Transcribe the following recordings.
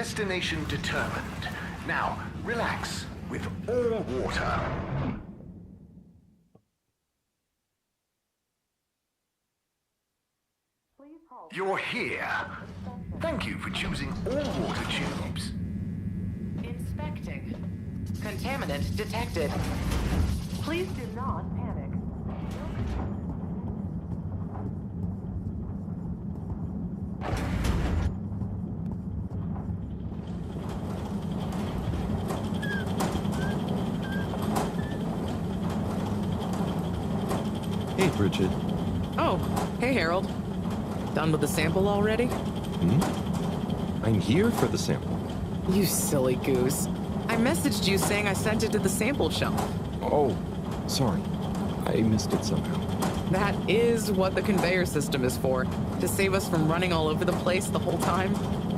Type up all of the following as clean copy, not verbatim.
Destination determined. Now, relax with all water. You're here. Thank you for choosing all water tubes. Inspecting. Contaminant detected. Please do not panic. Hey, Bridget. Oh, hey, Harold. Done with the sample already? I'm here for the sample. You silly goose. I messaged you saying I sent it to the sample shelf. Oh, sorry. I missed it somehow. That is what the conveyor system is for, to save us from running all over the place the whole time.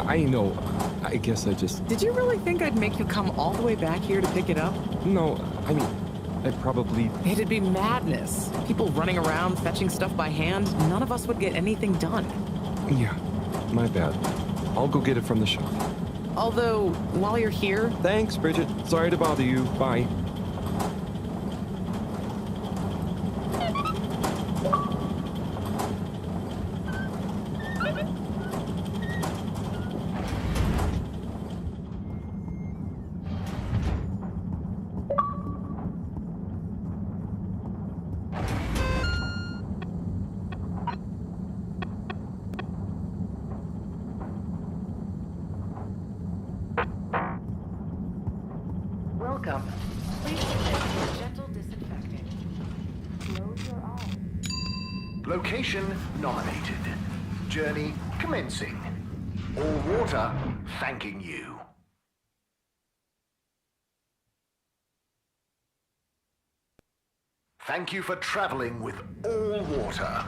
I know. I guess I just... Did you really think I'd make you come all the way back here to pick it up? No, I mean, I probably... It'd be madness. People running around fetching stuff by hand, none of us would get anything done. Yeah, my bad. I'll go get it from the shelf. Although, while you're here... Thanks, Bridget. Sorry to bother you. Bye. Welcome. Please take gentle disinfecting. Close your eyes. Location nominated. Journey commencing. All water thanking you. Thank you for traveling with all water.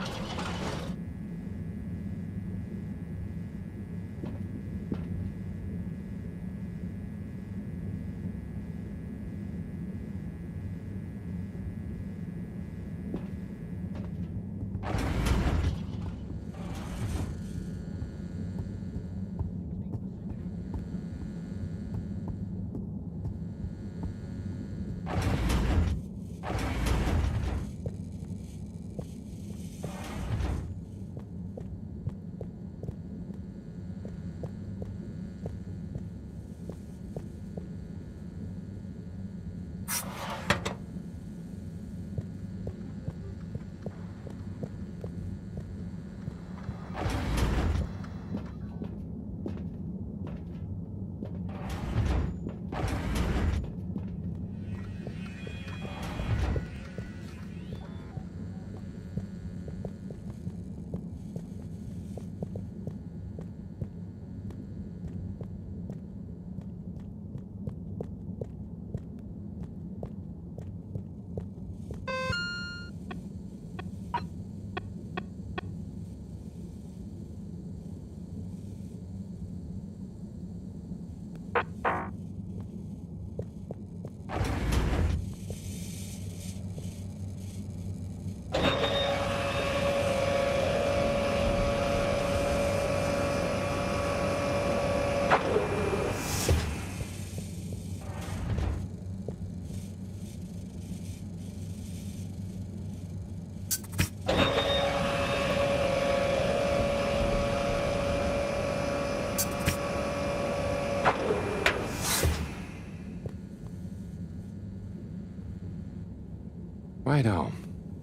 Righto.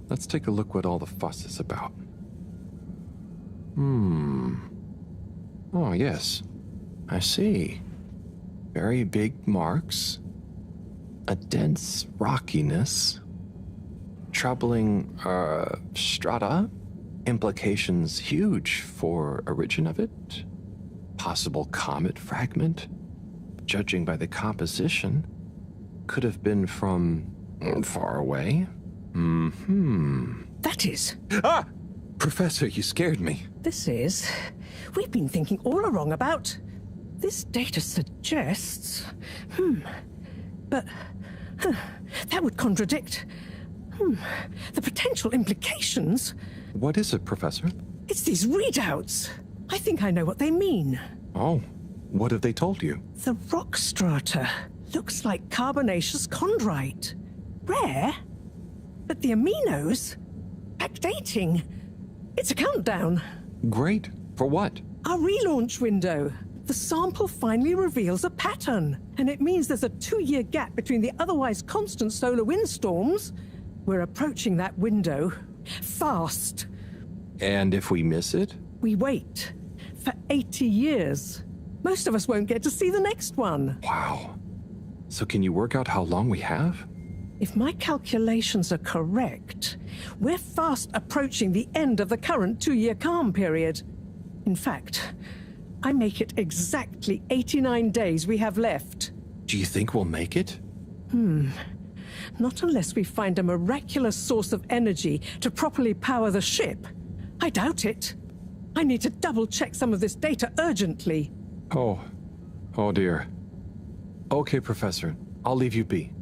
Let's take a look what all the fuss is about. Oh, yes. I see. Very big marks. A dense rockiness. Troubling, strata. Implications huge for origin of it. Possible comet fragment. Judging by the composition, could have been from far away. That is. Ah! Professor, you scared me. This is. We've been thinking all along about. This data suggests. But. That would contradict. The potential implications. What is it, Professor? It's these readouts. I think I know what they mean. Oh, What have they told you? The rock strata looks like carbonaceous chondrite. Rare, but the aminos, backdating. It's a countdown. Great. For what? Our relaunch window. The sample finally reveals a pattern, and it means there's a 2-year gap between the otherwise constant solar windstorms. We're approaching that window. Fast. And if we miss it? We wait for 80 years. Most of us won't get to see the next one. Wow. So can you work out how long we have? If my calculations are correct, we're fast approaching the end of the current 2-year calm period. In fact, I make it exactly 89 days we have left. Do you think we'll make it? Not unless we find a miraculous source of energy to properly power the ship. I doubt it. I need to double-check some of this data urgently. Oh dear. Okay, Professor. I'll leave you be.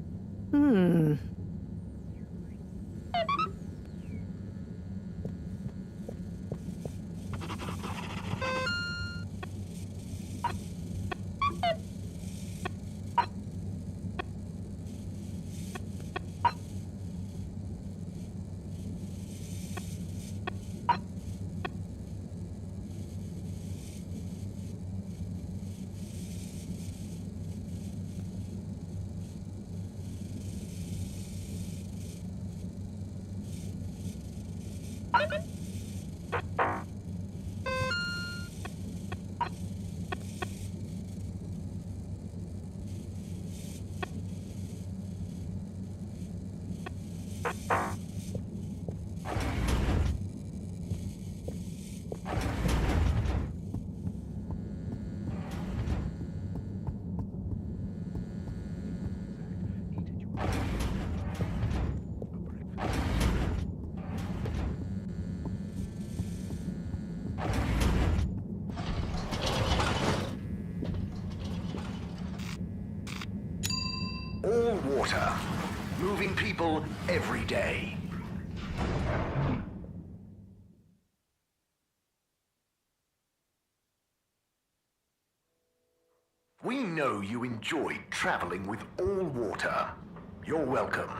All water. Moving people every day. We know you enjoyed traveling with all water. You're welcome.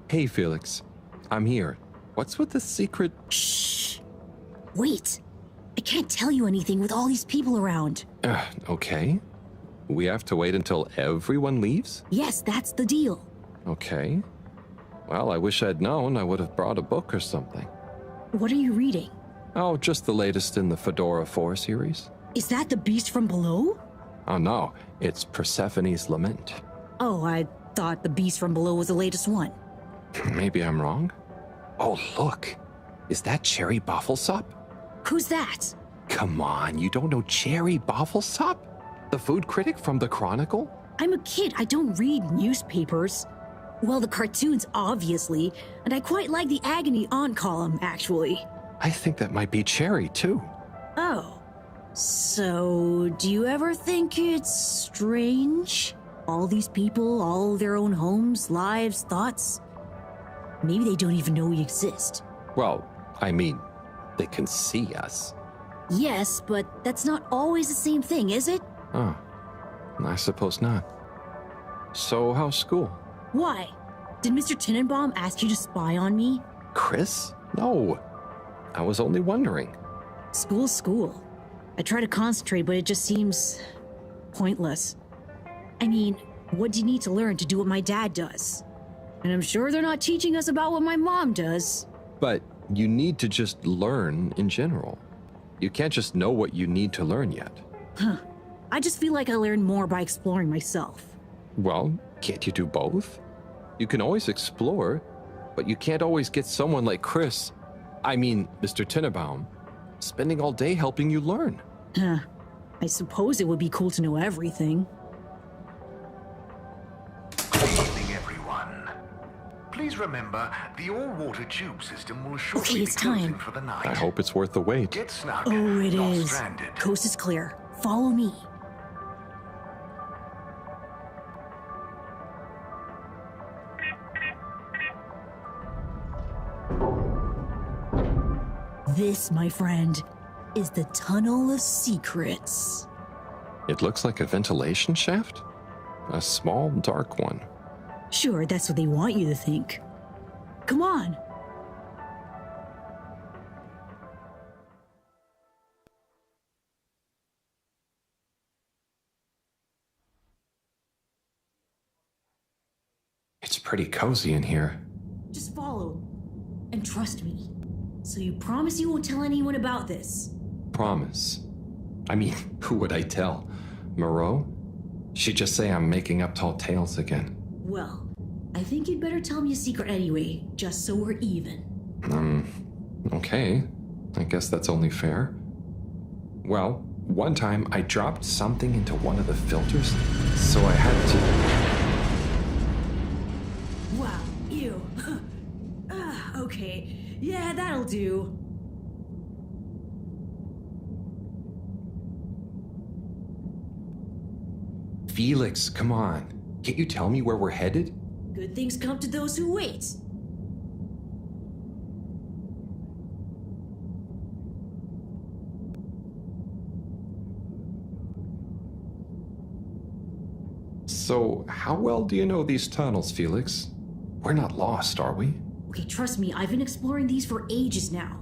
Hey, Felix. I'm here. What's with the secret? Shh. Wait. I can't tell you anything with all these people around. Okay. We have to wait until everyone leaves? Yes, that's the deal. Okay. Well, I wish I'd known. I would have brought a book or something. What are you reading? Oh, just the latest in the Fedora 4 series. Is that the beast from below? Oh no, it's Persephone's Lament. Oh, I thought the beast from below was the latest one. Maybe I'm wrong. Oh, look. Is that Cherry Bofflesop? Who's that? Come on, you don't know Cherry Bofflesop? The food critic from the Chronicle? I'm a kid. I don't read newspapers. Well, the cartoons, obviously. And I quite like the Agony On column, actually. I think that might be Cherry, too. Oh. So, do you ever think it's strange? All these people, all their own homes, lives, thoughts? Maybe they don't even know we exist. Well, I mean, they can see us. Yes, but that's not always the same thing, is it? Oh, I suppose not. So, how's school? Why? Did Mr. Tenenbaum ask you to spy on me? Chris? No. I was only wondering. School's school. I try to concentrate, but it just seems pointless. I mean, what do you need to learn to do what my dad does? And I'm sure they're not teaching us about what my mom does. But you need to just learn in general. You can't just know what you need to learn yet. Huh. I just feel like I learn more by exploring myself. Well, can't you do both? You can always explore, but you can't always get someone like Chris, Mr. Tenenbaum, spending all day helping you learn. Huh. I suppose it would be cool to know everything. Good evening, everyone. Please Please remember, the all-water tube system will shortly Okay, be it's closing time. for the night. I hope it's worth the wait. Get snug. Oh, it not is. stranded. Coast is clear. Follow me. This, my friend, is the Tunnel of Secrets. It looks like a ventilation shaft? A small, dark one. Sure, that's what they want you to think. Come on. It's pretty cozy in here. Just follow. And trust me. So you promise you won't tell anyone about this? Promise. I mean, who would I tell? Moreau? She'd just say I'm making up tall tales again. Well, I think you'd better tell me a secret anyway, just so we're even. Okay. I guess that's only fair. Well, one time I dropped something into one of the filters, so I had to... Wow, ew. Okay. Yeah, that'll do. Felix, come on. Can't you tell me where we're headed? Good things come to those who wait. So, how well do you know these tunnels, Felix? We're not lost, are we? Okay, trust me, I've been exploring these for ages now.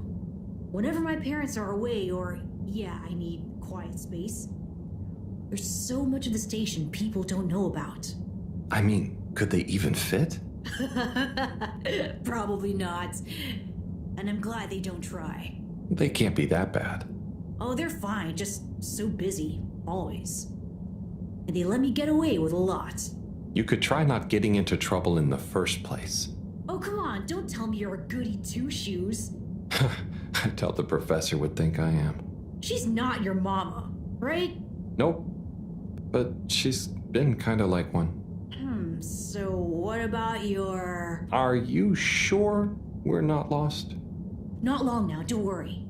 Whenever my parents are away, or, yeah, I need quiet space, there's so much of the station people don't know about. I mean, could they even fit? Probably not. And I'm glad they don't try. They can't be that bad. Oh, they're fine, just so busy, always. And they let me get away with a lot. You could try not getting into trouble in the first place. Oh, come on, don't tell me you're a goody two-shoes. I doubt the professor would think I am. She's not your mama, right? Nope. But she's been kind of like one. So what about your... Are you sure we're not lost? Not long now, don't worry.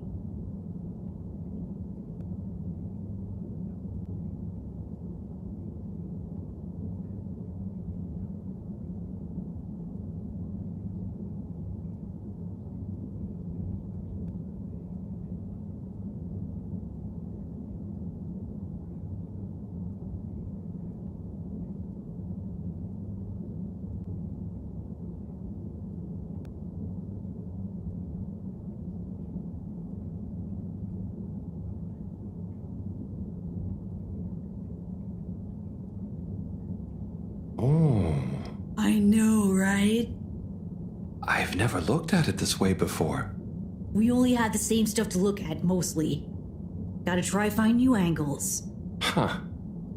Oh, I know, right? I've never looked at it this way before. We only had the same stuff to look at, mostly. Gotta try find new angles. Huh.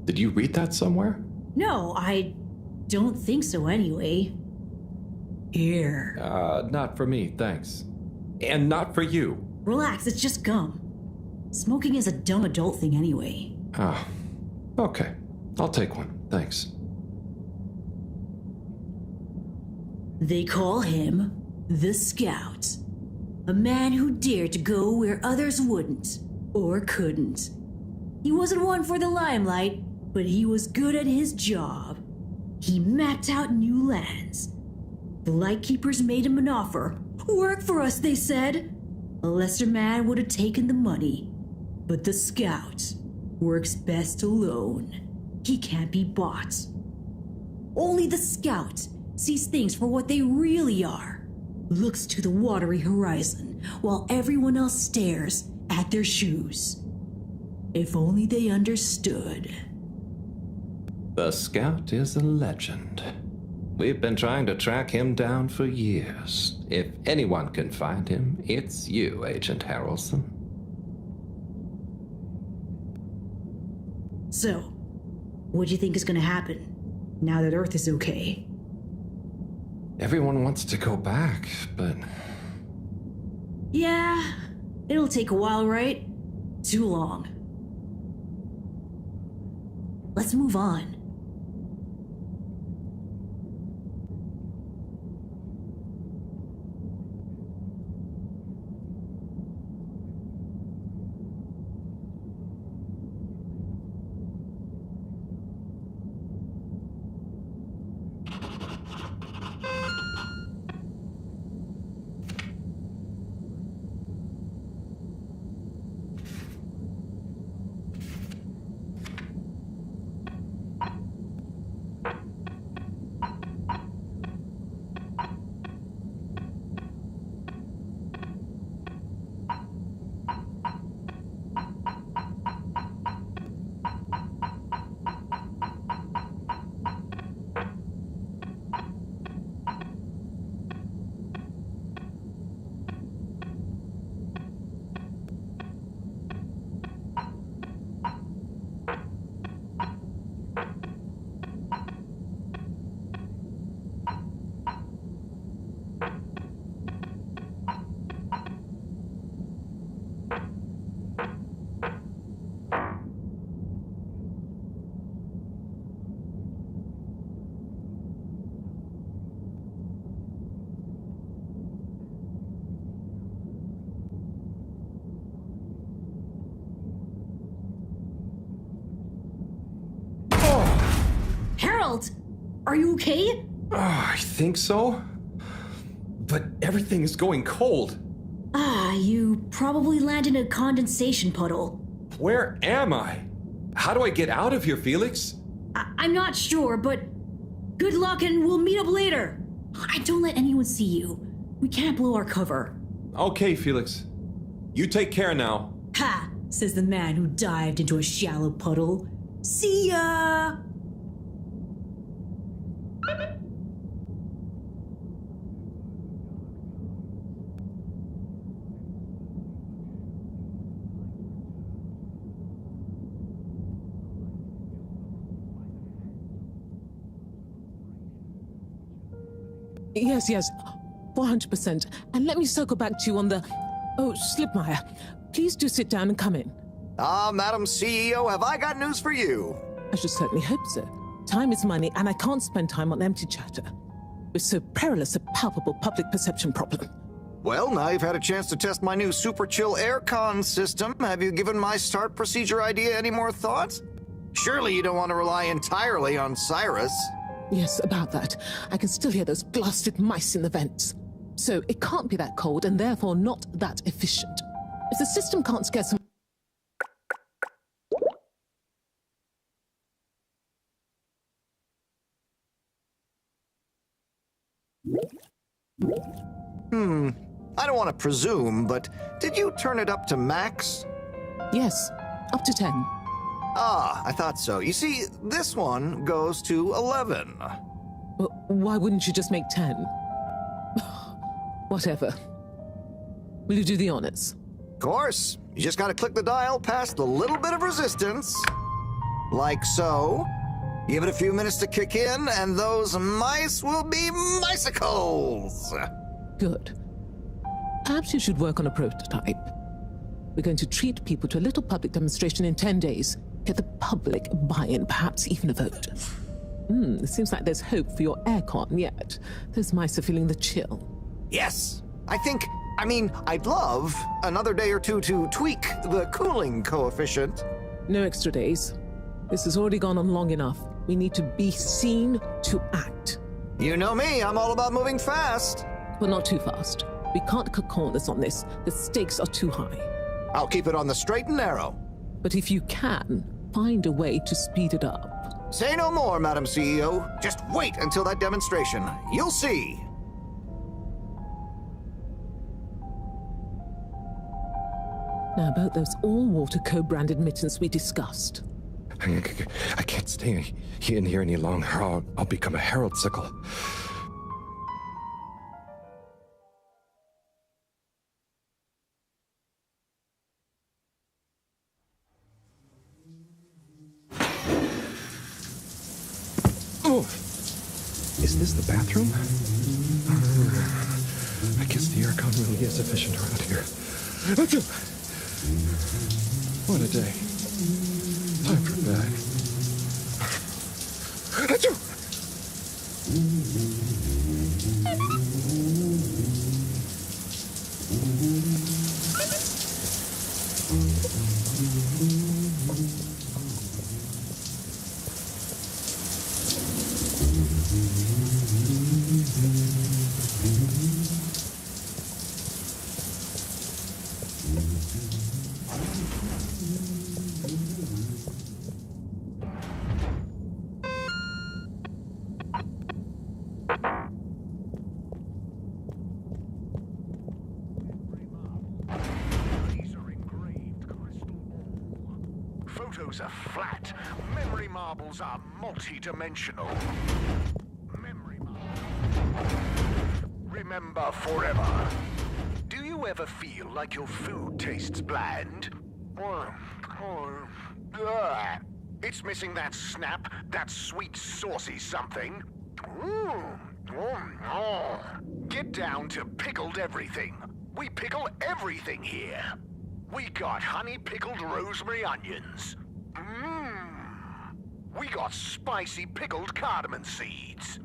Did you read that somewhere? No, I don't think so anyway. Here. Not for me, thanks. And not for you. Relax, it's just gum. Smoking is a dumb adult thing anyway. Ah, okay. I'll take one, thanks. They call him the Scout. A man who dared to go where others wouldn't, or couldn't. He wasn't one for the limelight, but he was good at his job. He mapped out new lands. The Lightkeepers made him an offer. Work for us, they said. A lesser man would have taken the money. But the Scout works best alone. He can't be bought. Only the Scout sees things for what they really are. Looks to the watery horizon while everyone else stares at their shoes. If only they understood. The Scout is a legend. We've been trying to track him down for years. If anyone can find him, it's you, Agent Harrelson. So, what do you think is gonna happen now that Earth is okay? Everyone wants to go back, but... Yeah, it'll take a while, right? Too long. Let's move on. fault. Are you okay? I think so. But everything is going cold. You probably landed in a condensation puddle. Where am I? How do I get out of here, Felix? I'm not sure, but good luck and we'll meet up later. Don't let anyone see you. We can't blow our cover. Okay, Felix. You take care now. Ha! Says the man who dived into a shallow puddle. See ya! Yes, 400%. And let me circle back to you on the... Oh, Slipmeyer, please do sit down and come in. Madam CEO, have I got news for you? I should certainly hope so. Time is money, and I can't spend time on empty chatter. With so perilous a palpable public perception problem. Well, now you've had a chance to test my new super chill aircon system. Have you given my start procedure idea any more thought? Surely you don't want to rely entirely on Cyrus. Yes, about that. I can still hear those blasted mice in the vents. So it can't be that cold, and therefore not that efficient. If the system can't scare some... I don't want to presume, but did you turn it up to max? Yes, up to 10. I thought so. You see, this one goes to 11. Well, why wouldn't you just make 10? Whatever. Will you do the honors? Of course. You just gotta click the dial past the little bit of resistance. Like so. Give it a few minutes to kick in, and those mice will be micicles! Good. Perhaps you should work on a prototype. We're going to treat people to a little public demonstration in 10 days. Get the public buy-in, perhaps even a vote. It seems like there's hope for your aircon yet. Those mice are feeling the chill. Yes. I'd love another day or two to tweak the cooling coefficient. No extra days. This has already gone on long enough. We need to be seen to act. You know me, I'm all about moving fast. But not too fast. We can't cut corners on this. The stakes are too high. I'll keep it on the straight and narrow. But if you can, find a way to speed it up. Say no more, Madam CEO. Just wait until that demonstration. You'll see. Now about those all-water co-branded mittens we discussed. I can't stay in here any longer. I'll become a herald sickle. Oh! Is this the bathroom? I guess the aircon really is efficient around here. What a day. Time for bed. Photos are flat. Memory marbles are multi-dimensional. Memory marbles. Remember forever. Do you ever feel like your food tastes bland? It's missing that snap, that sweet saucy something. Get down to pickled everything. We pickle everything here. We got honey pickled rosemary onions. We got spicy pickled cardamom seeds.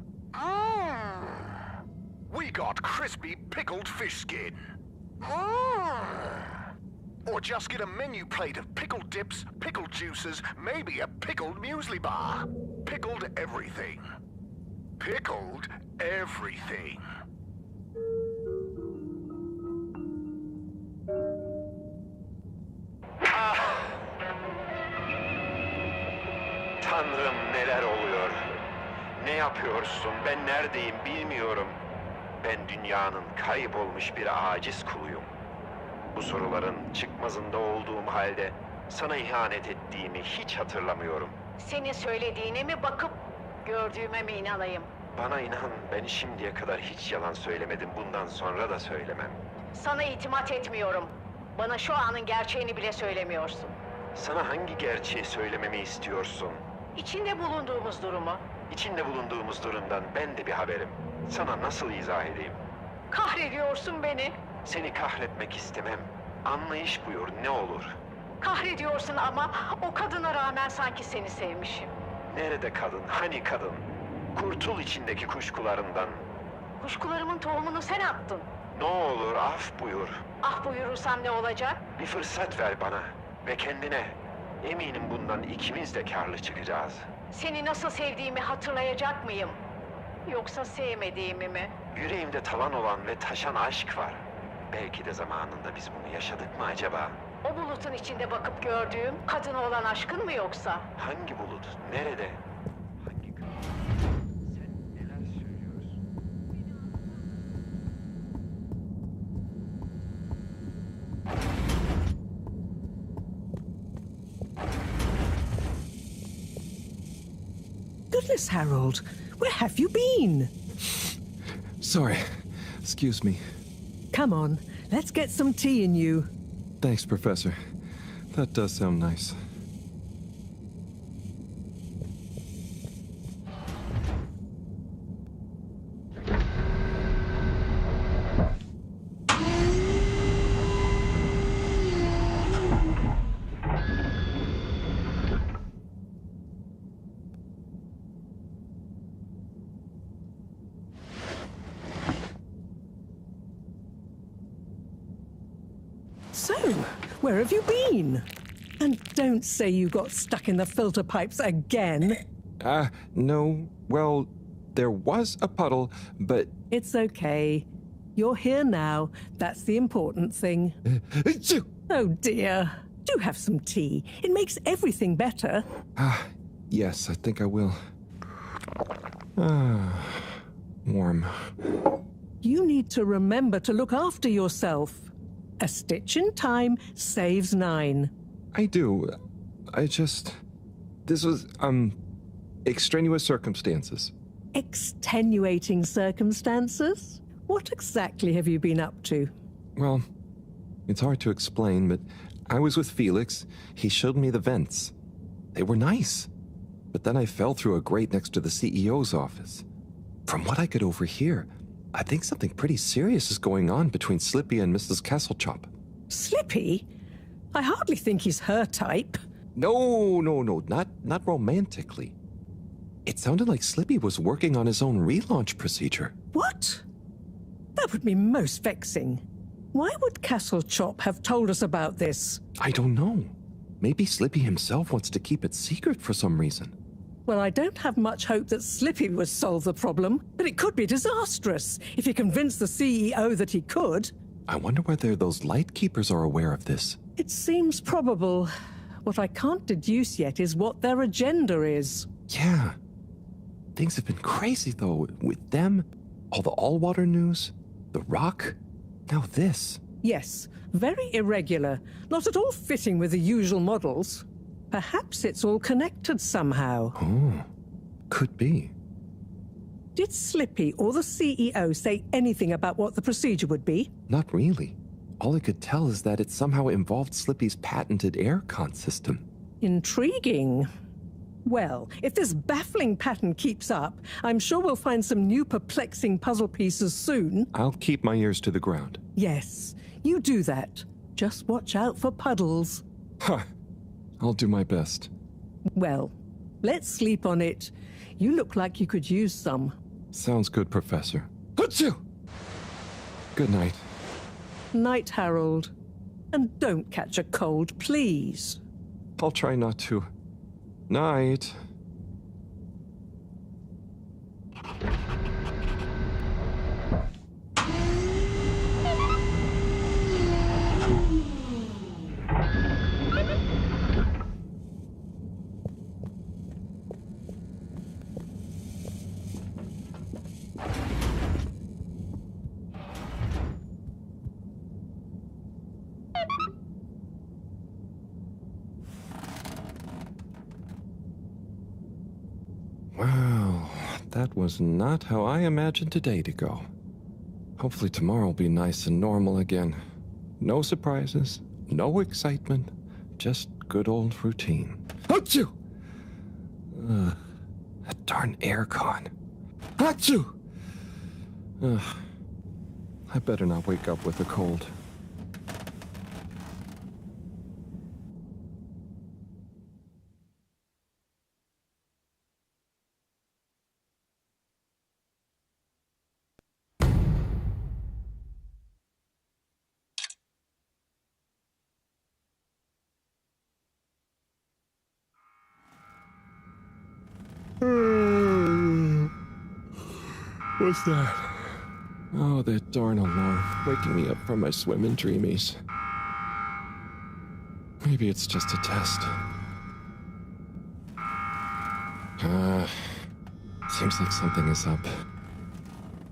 We got crispy pickled fish skin. Or just get a menu plate of pickled dips, pickled juices, maybe a pickled muesli bar. Pickled everything. Pickled everything. Tanrım, neler oluyor? Ne yapıyorsun? Ben neredeyim bilmiyorum. Ben dünyanın kaybolmuş bir aciz kuluyum. Bu soruların çıkmazında olduğum halde sana ihanet ettiğimi hiç hatırlamıyorum. Senin söylediğine mi bakıp gördüğüme mi inanayım? Bana inan, ben şimdiye kadar hiç yalan söylemedim. Bundan sonra da söylemem. Sana itimat etmiyorum. Bana şu anın gerçeğini bile söylemiyorsun. Sana hangi gerçeği söylememi istiyorsun? İçinde bulunduğumuz durumu. İçinde bulunduğumuz durumdan ben de bir haberim. Sana nasıl izah edeyim? Kahrediyorsun beni. Seni kahretmek istemem. Anlayış buyur, ne olur. Kahrediyorsun ama o kadına rağmen sanki seni sevmişim. Nerede kadın? Hani kadın? Kurtul içindeki kuşkularından. Kuşkularımın tohumunu sen attın. Ne olur af buyur. Ah buyurursam ne olacak? Bir fırsat ver bana ve kendine. Eminim bundan ikimiz de karlı çıkacağız. Seni nasıl sevdiğimi hatırlayacak mıyım? Yoksa sevmediğimi mi? Yüreğimde talan olan ve taşan aşk var. Belki de zamanında biz bunu yaşadık mı acaba? O bulutun içinde bakıp gördüğüm kadına olan aşkın mı yoksa? Hangi bulut? Nerede? Hangi gün? Sen neler söylüyorsun? Goodness, Harold, where have you been? Sorry. Excuse me. Come on, let's get some tea in you. Thanks, Professor. That does sound nice. So, where have you been? And don't say you got stuck in the filter pipes again. No. Well, there was a puddle, but... It's okay. You're here now. That's the important thing. Oh dear. Do have some tea. It makes everything better. Yes, I think I will. Warm. You need to remember to look after yourself. A stitch in time saves 9. I do. This was, extraneous circumstances. Extenuating circumstances? What exactly have you been up to? Well, it's hard to explain, but I was with Felix. He showed me the vents. They were nice. But then I fell through a grate next to the CEO's office. From what I could overhear, I think something pretty serious is going on between Slippy and Mrs. Castlechop. Slippy? I hardly think he's her type. No, not romantically. It sounded like Slippy was working on his own relaunch procedure. What? That would be most vexing. Why would Castlechop have told us about this? I don't know. Maybe Slippy himself wants to keep it secret for some reason. Well, I don't have much hope that Slippy would solve the problem, but it could be disastrous if he convinced the CEO that he could. I wonder whether those Lightkeepers are aware of this. It seems probable. What I can't deduce yet is what their agenda is. Yeah. Things have been crazy, though, with them, all the all-water news, the rock, now this. Yes, very irregular, not at all fitting with the usual models. Perhaps it's all connected somehow. Oh, could be. Did Slippy or the CEO say anything about what the procedure would be? Not really. All I could tell is that it somehow involved Slippy's patented aircon system. Intriguing. Well, if this baffling pattern keeps up, I'm sure we'll find some new perplexing puzzle pieces soon. I'll keep my ears to the ground. Yes, you do that. Just watch out for puddles. Huh. I'll do my best. Well, let's sleep on it. You look like you could use some. Sounds good, Professor. Achoo! Good night. Night, Harold. And don't catch a cold, please. I'll try not to. Night. Wow, that was not how I imagined today to go. Hopefully tomorrow will be nice and normal again. No surprises, no excitement, just good old routine. Achoo! That darn aircon. Achoo! I better not wake up with a cold. What's that? Oh, that darn alarm, waking me up from my swimming dreamies. Maybe it's just a test. Seems like something is up.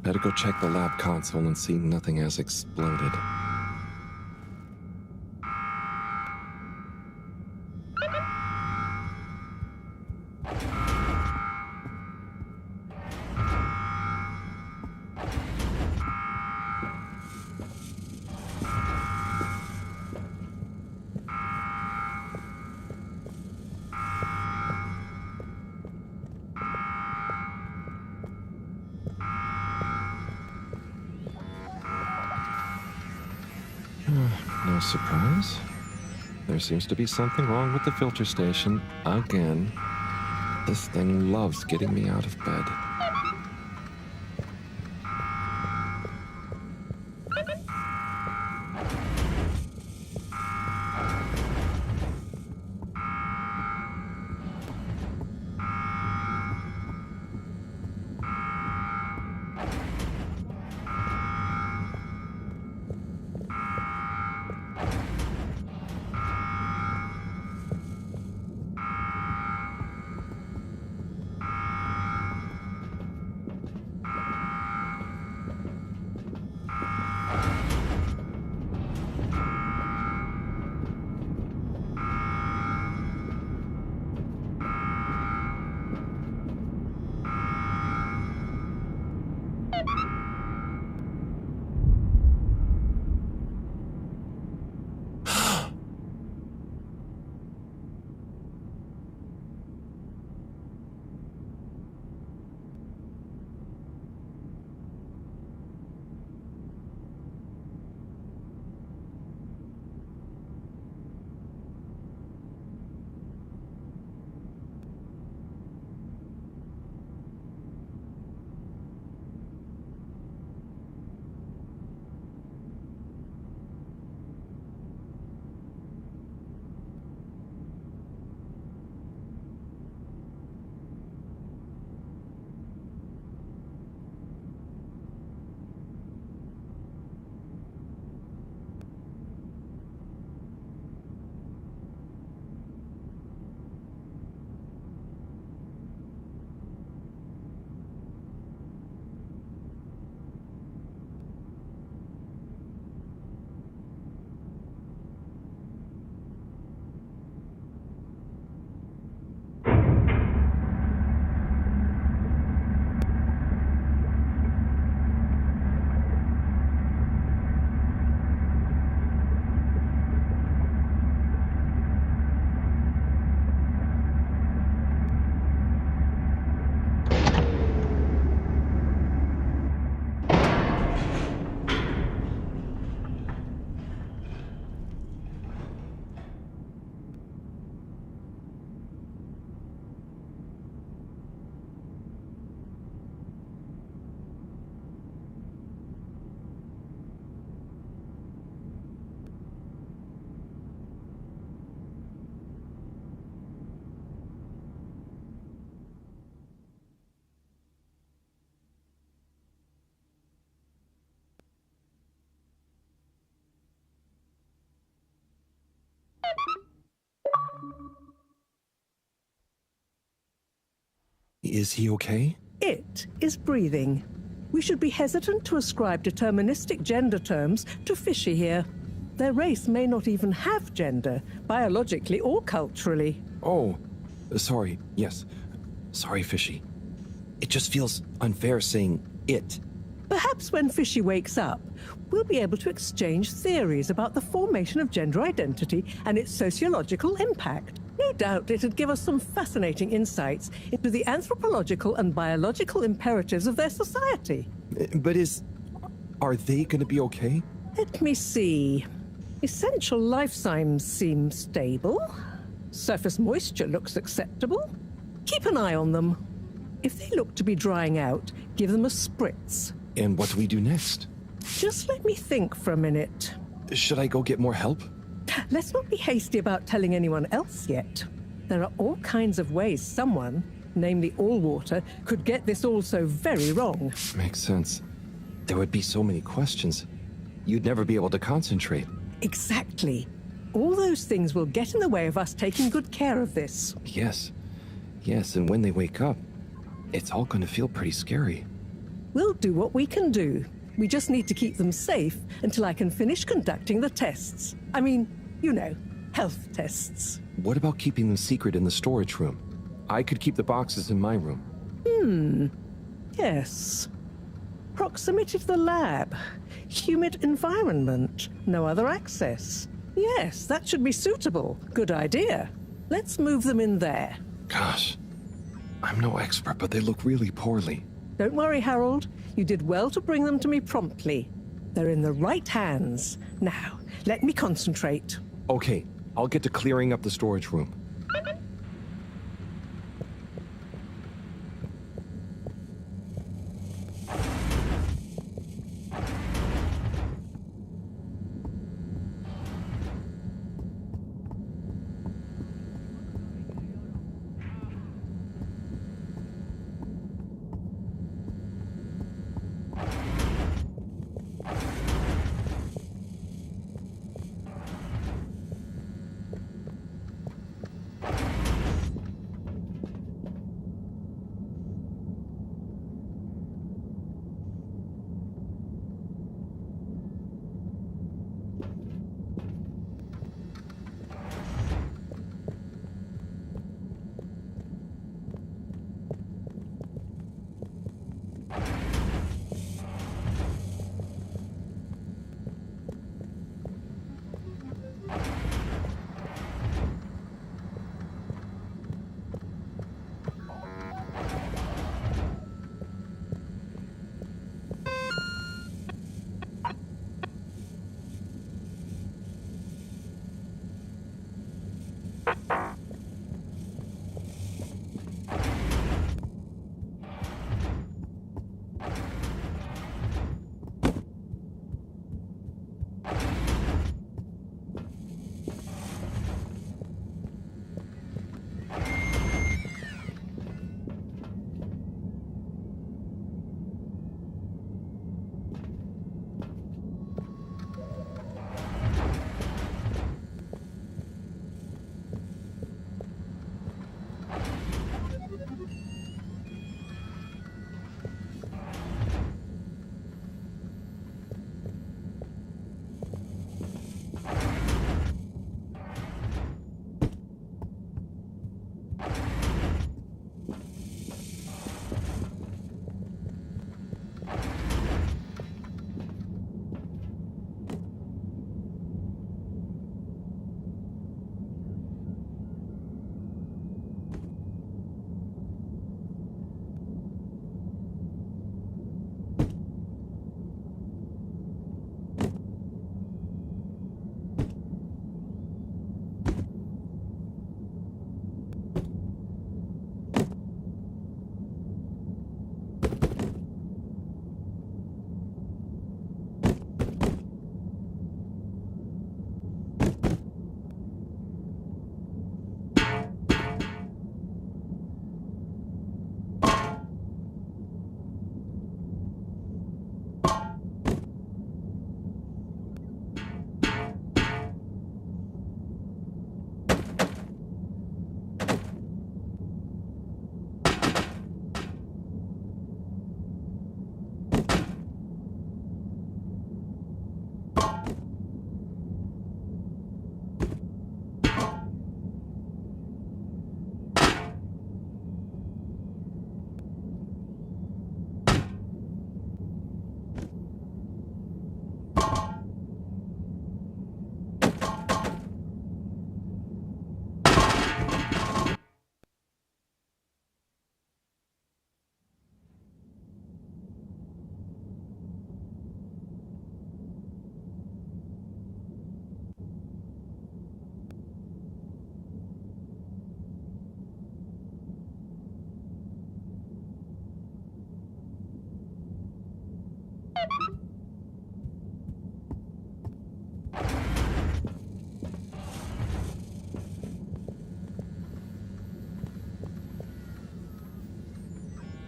Better go check the lab console and see nothing has exploded. No surprise. There seems to be something wrong with the filter station again. This thing loves getting me out of bed. Is he okay? It is breathing. We should be hesitant to ascribe deterministic gender terms to Fishy here. Their race may not even have gender, biologically or culturally. Oh, sorry. Yes. Sorry, Fishy. It just feels unfair saying it. Perhaps when Fishy wakes up, we'll be able to exchange theories about the formation of gender identity and its sociological impact. No doubt it'd give us some fascinating insights into the anthropological and biological imperatives of their society. But are they going to be okay? Let me see. Essential life signs seem stable. Surface moisture looks acceptable. Keep an eye on them. If they look to be drying out, give them a spritz. And what do we do next? Just let me think for a minute. Should I go get more help? Let's not be hasty about telling anyone else yet. There are all kinds of ways someone, namely Allwater, could get this all so very wrong. Makes sense. There would be so many questions. You'd never be able to concentrate. Exactly. All those things will get in the way of us taking good care of this. Yes. Yes, and when they wake up, it's all going to feel pretty scary. We'll do what we can do. We just need to keep them safe until I can finish conducting the tests. I mean, you know, health tests. What about keeping them secret in the storage room? I could keep the boxes in my room. Yes. Proximity to the lab. Humid environment. No other access. Yes, that should be suitable. Good idea. Let's move them in there. Gosh, I'm no expert, but they look really poorly. Don't worry, Harold. You did well to bring them to me promptly. They're in the right hands. Now, let me concentrate. Okay, I'll get to clearing up the storage room.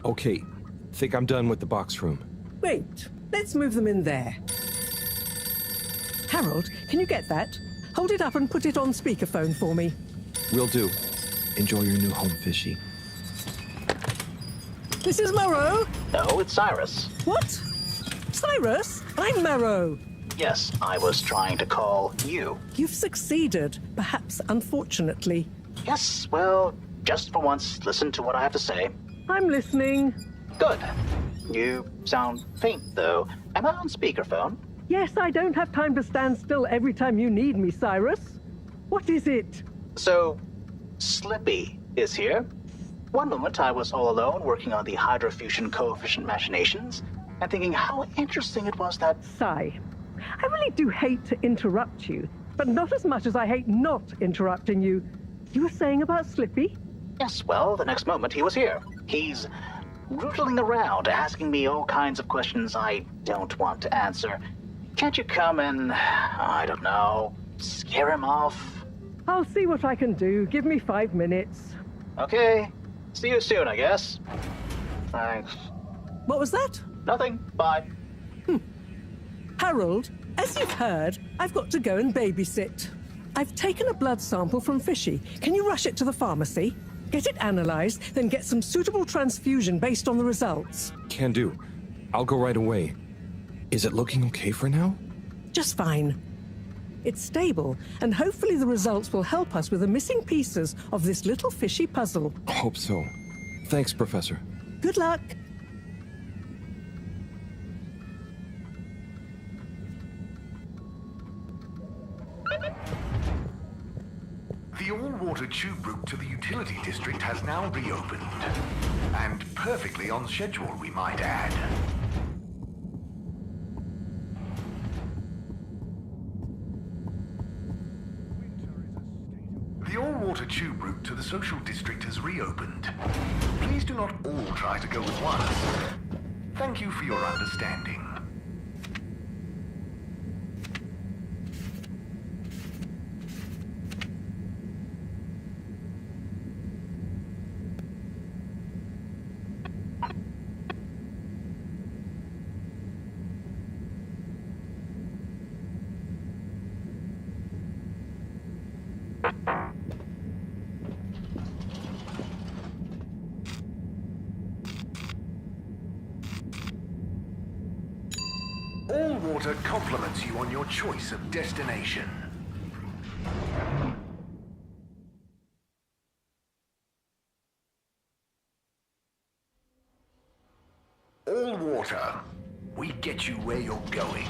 Okay, think I'm done with the box room. Great. Let's move them in there. Harold, can you get that? Hold it up and put it on speakerphone for me. Will do. Enjoy your new home, Fishy. This is Morrow. No, it's Cyrus. What? Cyrus? I'm Marrow. Yes, I was trying to call you. You've succeeded, perhaps unfortunately. Yes, well, just for once, listen to what I have to say. I'm listening. Good. You sound faint, though. Am I on speakerphone? Yes, I don't have time to stand still every time you need me, Cyrus. What is it? So, Slippy is here. One moment I was all alone working on the hydrofusion coefficient machinations and thinking how interesting it was that... Sigh. I really do hate to interrupt you, but not as much as I hate not interrupting you. You were saying about Slippy? Yes, well, the next moment he was here. He's rootling around, asking me all kinds of questions I don't want to answer. Can't you come and, I don't know, scare him off? I'll see what I can do. Give me 5 minutes. Okay. See you soon, I guess. Thanks. What was that? Nothing. Bye. Harold, as you've heard, I've got to go and babysit. I've taken a blood sample from Fishy. Can you rush it to the pharmacy? Get it analyzed, then get some suitable transfusion based on the results. Can do. I'll go right away. Is it looking okay for now? Just fine. It's stable, and hopefully the results will help us with the missing pieces of this little fishy puzzle. Hope so. Thanks, Professor. Good luck. The all-water tube route to the utility district has now reopened. And perfectly on schedule, we might add. The all-water tube route to the social district has reopened. Please do not all try to go at once. Thank you for your understanding. All water compliments you on your choice of destination. All water, we get you where you're going.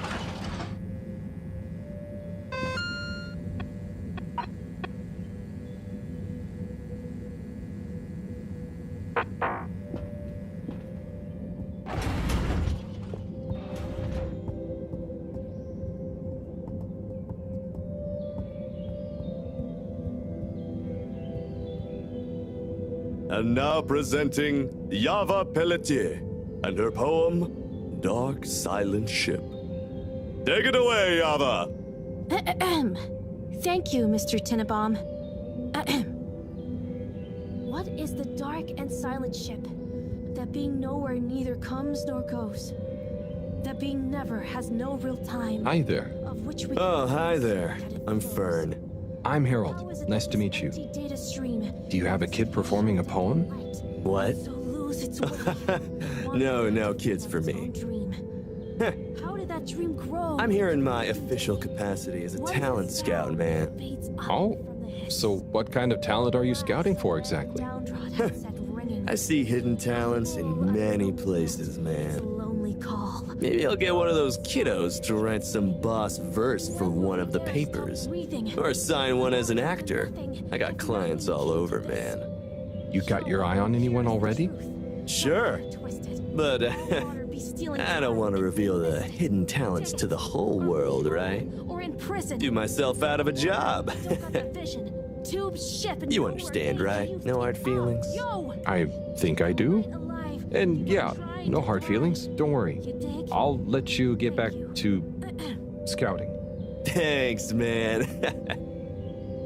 And now presenting Yava Pelletier and her poem, Dark Silent Ship. Take it away, Yava! Thank you, Mr. Tinnabaum. What is the dark and silent ship? That being nowhere neither comes nor goes. That being never has no real time. Hi there. Of which we Oh, hi there. I'm Fern. I'm Harold. Nice to meet you. Data stream. Do you have a kid performing a poem? What? So lose its way. No kids for me. How did that dream grow? I'm here in my official capacity as a talent scout, man. Oh, so what kind of talent are you scouting for exactly? I see hidden talents in many places, man. Lonely call. Maybe I'll get one of those kiddos to write some boss verse for one of the papers. Or sign one as an actor. I got clients all over, man. You got your eye on anyone already? Sure. But I don't want to reveal the hidden talents to the whole world, right? Or in prison. Do myself out of a job. You understand, right? No hard feelings? I think I do. And yeah, no hard feelings. Don't worry. I'll let you get back to scouting. Thanks, man.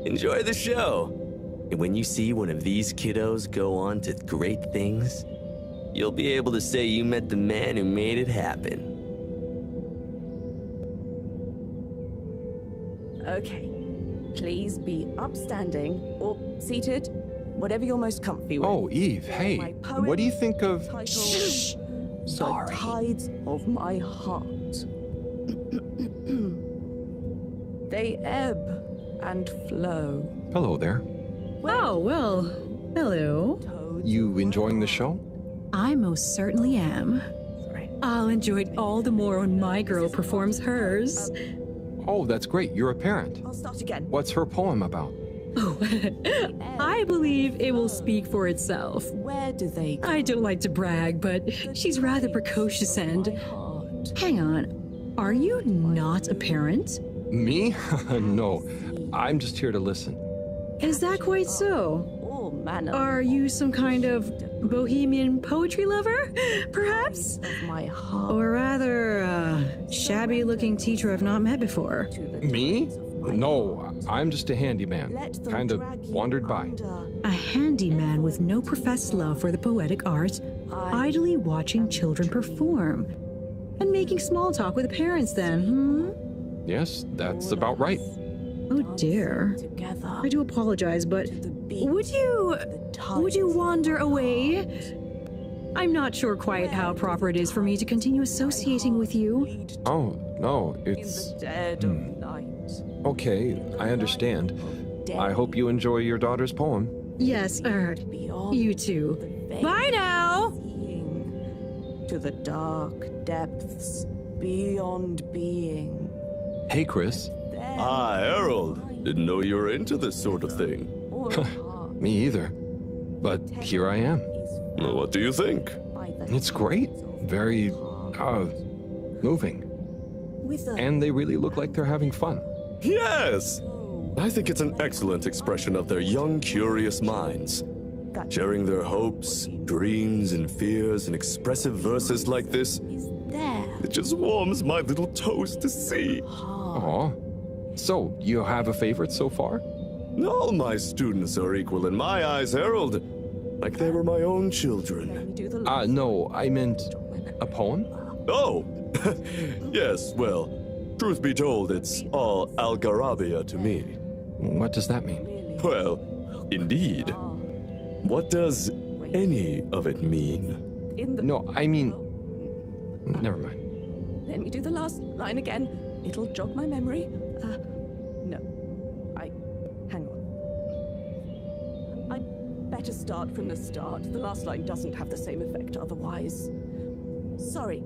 Enjoy the show. And when you see one of these kiddos go on to great things, you'll be able to say you met the man who made it happen. Okay. Please be upstanding or seated, whatever you're most comfy with. Oh, Eve, hey. What do you think of... Shh! The tides of my heart. They ebb and flow. Hello there. Oh, well, hello. You enjoying the show? I most certainly am. I'll enjoy it all the more when my girl performs hers. Oh, that's great. You're a parent. I'll start again. What's her poem about? Oh, I believe it will speak for itself. Where do they go? I don't like to brag, but she's rather precocious and... Hang on, are you not a parent? Me? No, I'm just here to listen. Is that quite so? All manner Are you some kind of bohemian poetry lover, perhaps? of my heart. Or rather, shabby-looking teacher I've not met before? Me? No, I'm just a handyman. Kind of wandered by. A handyman with no professed love for the poetic art, idly watching children perform. And making small talk with the parents then, Yes, that's about right. Oh dear. I do apologize, but would you wander away? I'm not sure quite how proper it is for me to continue associating with you. Oh, no, it's... Dead of night. Okay, I understand. I hope you enjoy your daughter's poem. Yes, you too. Bye now! To the dark depths beyond being. Hey, Chris. Ah, Harold. Didn't know you were into this sort of thing. Me either. But here I am. Well, what do you think? It's great. Very, moving. And they really look like they're having fun. Yes! I think it's an excellent expression of their young, curious minds. Sharing their hopes, dreams, and fears in expressive verses like this, it just warms my little toes to see. Aw. So, you have a favorite so far? All my students are equal in my eyes, Harold. Like they were my own children. No, I meant a poem? Oh! Yes, well, truth be told, it's all Algarabia to me. What does that mean? Well, indeed. What does any of it mean? No, I mean... Never mind. Let me do the last line again. It'll jog my memory. No. Hang on. I'd better start from the start. The last line doesn't have the same effect otherwise. Sorry.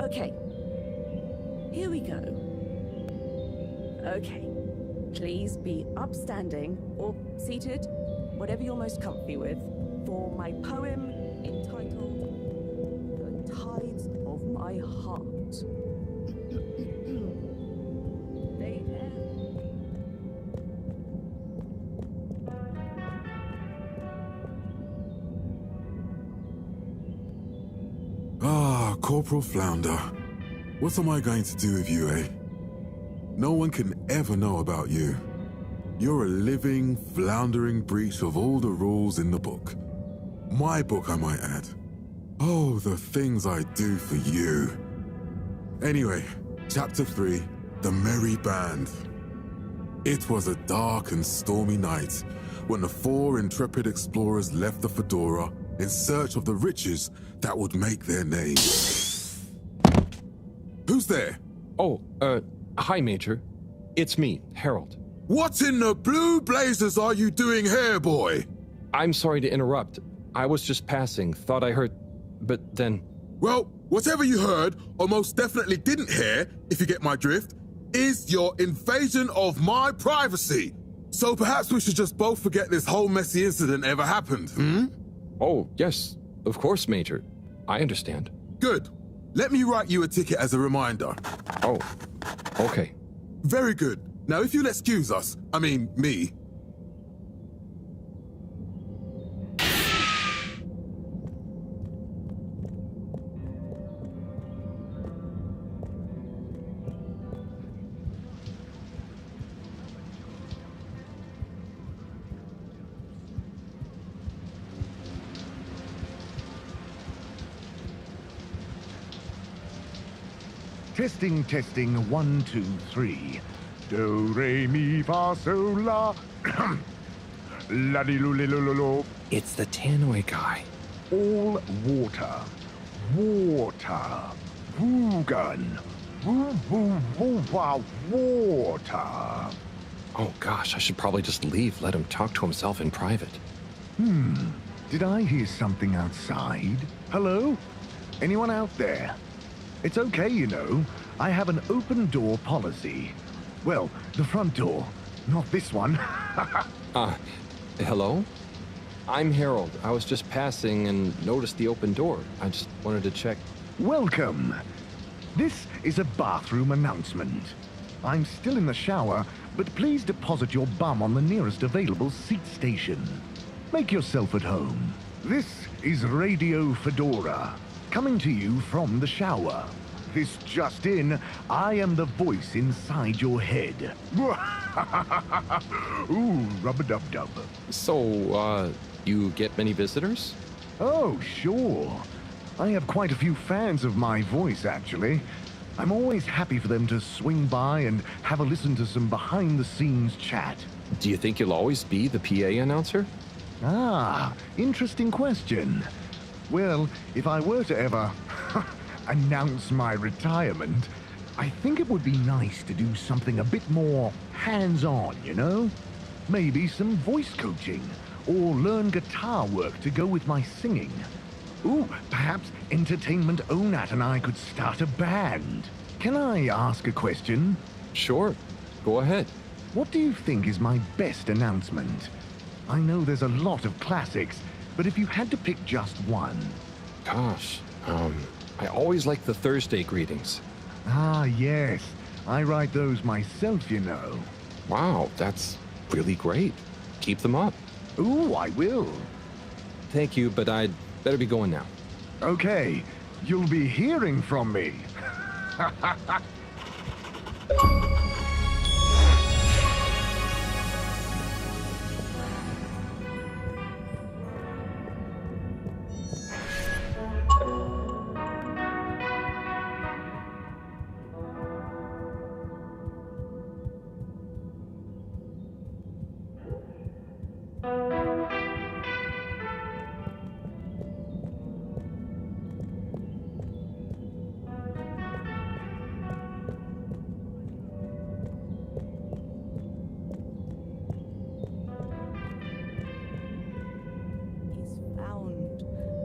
Okay. Here we go. Okay. Please be upstanding or seated, whatever you're most comfy with, for my poem entitled The Tides of My Heart. They Ah, Corporal Flounder. What am I going to do with you, eh? No one can ever know about you. You're a living, floundering breach of all the rules in the book. My book, I might add. Oh, the things I do for you. Anyway, Chapter 3, The Merry Band. It was a dark and stormy night when the 4 intrepid explorers left the Fedora in search of the riches that would make their name. Who's there? Oh, hi, Major. It's me, Harold. What in the blue blazes are you doing here, boy? I'm sorry to interrupt. I was just passing, thought I heard... But then... Well, whatever you heard, or most definitely didn't hear, if you get my drift, is your invasion of my privacy. So perhaps we should just both forget this whole messy incident ever happened, Oh, yes. Of course, Major. I understand. Good. Let me write you a ticket as a reminder. Oh, okay. Very good. Now, if you'll excuse us, I mean, me. Testing, testing, 1, 2, 3. Do, re, mi, fa, sol, la. La, di, lu, li, lu, lu, lu. It's the tannoy guy. All water. Water. Woogan. Woo, woo, woo, wow, water. Oh gosh, I should probably just leave, let him talk to himself in private. Did I hear something outside? Hello? Anyone out there? It's okay, you know. I have an open door policy. Well, the front door, not this one. Hello? I'm Harold. I was just passing and noticed the open door. I just wanted to check. Welcome. This is a bathroom announcement. I'm still in the shower, but please deposit your bum on the nearest available seat station. Make yourself at home. This is Radio Fedora, coming to you from the shower. This just in, I am the voice inside your head. Ooh, rub-a-dub-dub. So, you get many visitors? Oh, sure. I have quite a few fans of my voice, actually. I'm always happy for them to swing by and have a listen to some behind-the-scenes chat. Do you think you'll always be the PA announcer? Ah, interesting question. Well, if I were to ever announce my retirement, I think it would be nice to do something a bit more hands-on, you know? Maybe some voice coaching, or learn guitar work to go with my singing. Ooh, perhaps Entertainment Onat and I could start a band. Can I ask a question? Sure. Go ahead. What do you think is my best announcement? I know there's a lot of classics, but if you had to pick just one. Gosh, I always like the Thursday greetings. Ah, yes. I write those myself, you know. Wow, that's really great. Keep them up. Ooh, I will. Thank you, but I'd better be going now. Okay, you'll be hearing from me.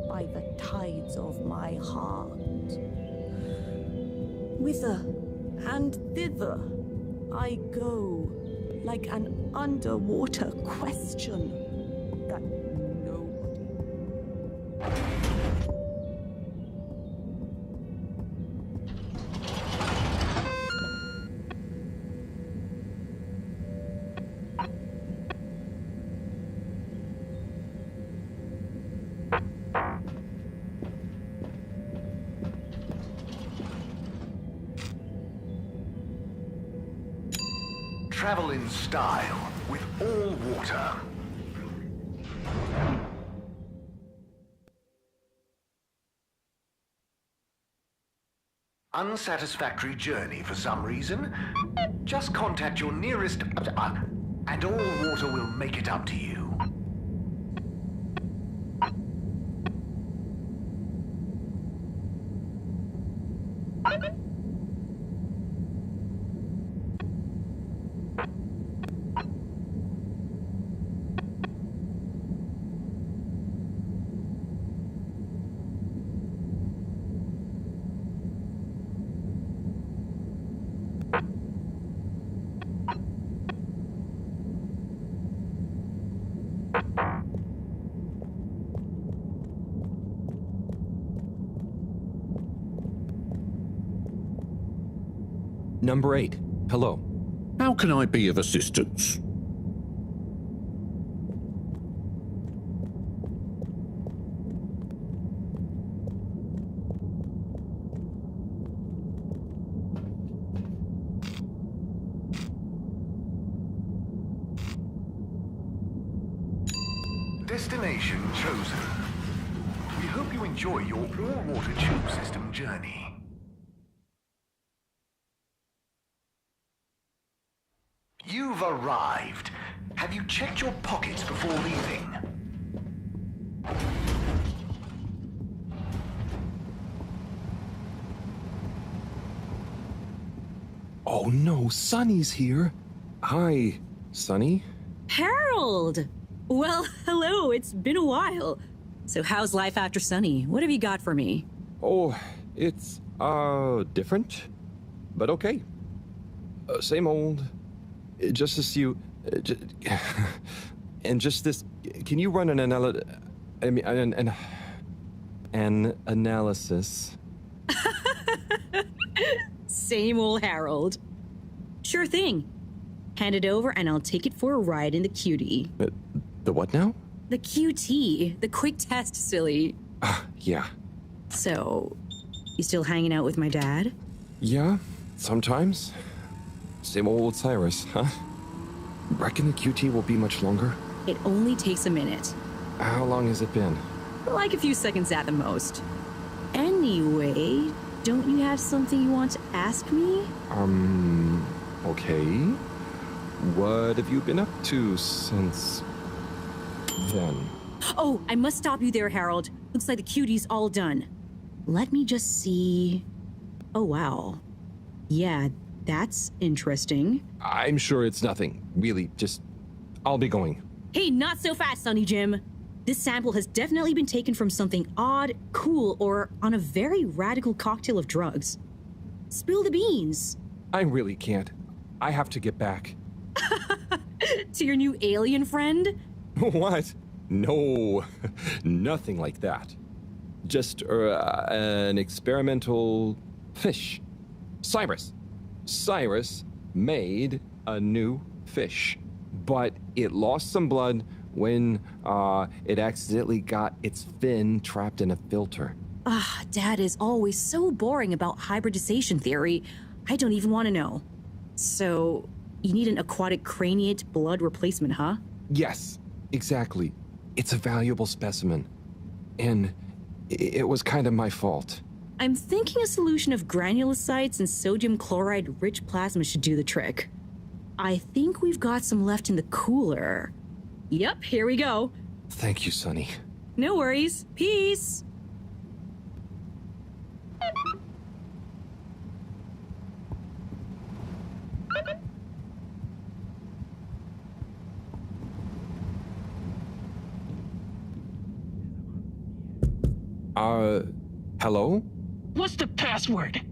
By the tides of my heart. Whither and thither I go, like an underwater question that nobody. Travel in style with all water. Unsatisfactory journey for some reason? Just contact your nearest... and all water will make it up to you. Number 8. Hello. How can I be of assistance? Destination chosen. We hope you enjoy your all-water tube system journey. You've arrived. Have you checked your pockets before leaving? Oh no, Sonny's here. Hi, Sonny. Harold! Well, hello, it's been a while. So how's life after Sunny? What have you got for me? Oh, it's, different, but okay. Same old. Just as you, and just this, can you run an analysis? Same old Harold. Sure thing. Hand it over and I'll take it for a ride in the QT. The what now? The QT. The quick test, silly. Yeah. So, you still hanging out with my dad? Yeah, sometimes. Same old Cyrus, huh? Reckon the QT will be much longer? It only takes a minute. How long has it been? Like a few seconds at the most. Anyway, don't you have something you want to ask me? Okay. What have you been up to since then? Oh, I must stop you there, Harold. Looks like the QT's all done. Let me just see. Oh, wow. Yeah, that's interesting. I'm sure it's nothing. Really, just... I'll be going. Hey, not so fast, Sonny Jim. This sample has definitely been taken from something odd, cool, or on a very radical cocktail of drugs. Spill the beans. I really can't. I have to get back. To your new alien friend? What? No, nothing like that. Just an experimental fish. Cyrus made a new fish, but it lost some blood when it accidentally got its fin trapped in a filter. Dad is always so boring about hybridization theory. I don't even want to know. So, you need an aquatic craniate blood replacement, huh? Yes, exactly. It's a valuable specimen. And it was kind of my fault. I'm thinking a solution of granulocytes and sodium chloride-rich plasma should do the trick. I think we've got some left in the cooler. Yep, here we go. Thank you, Sonny. No worries. Peace! Hello? What's the password?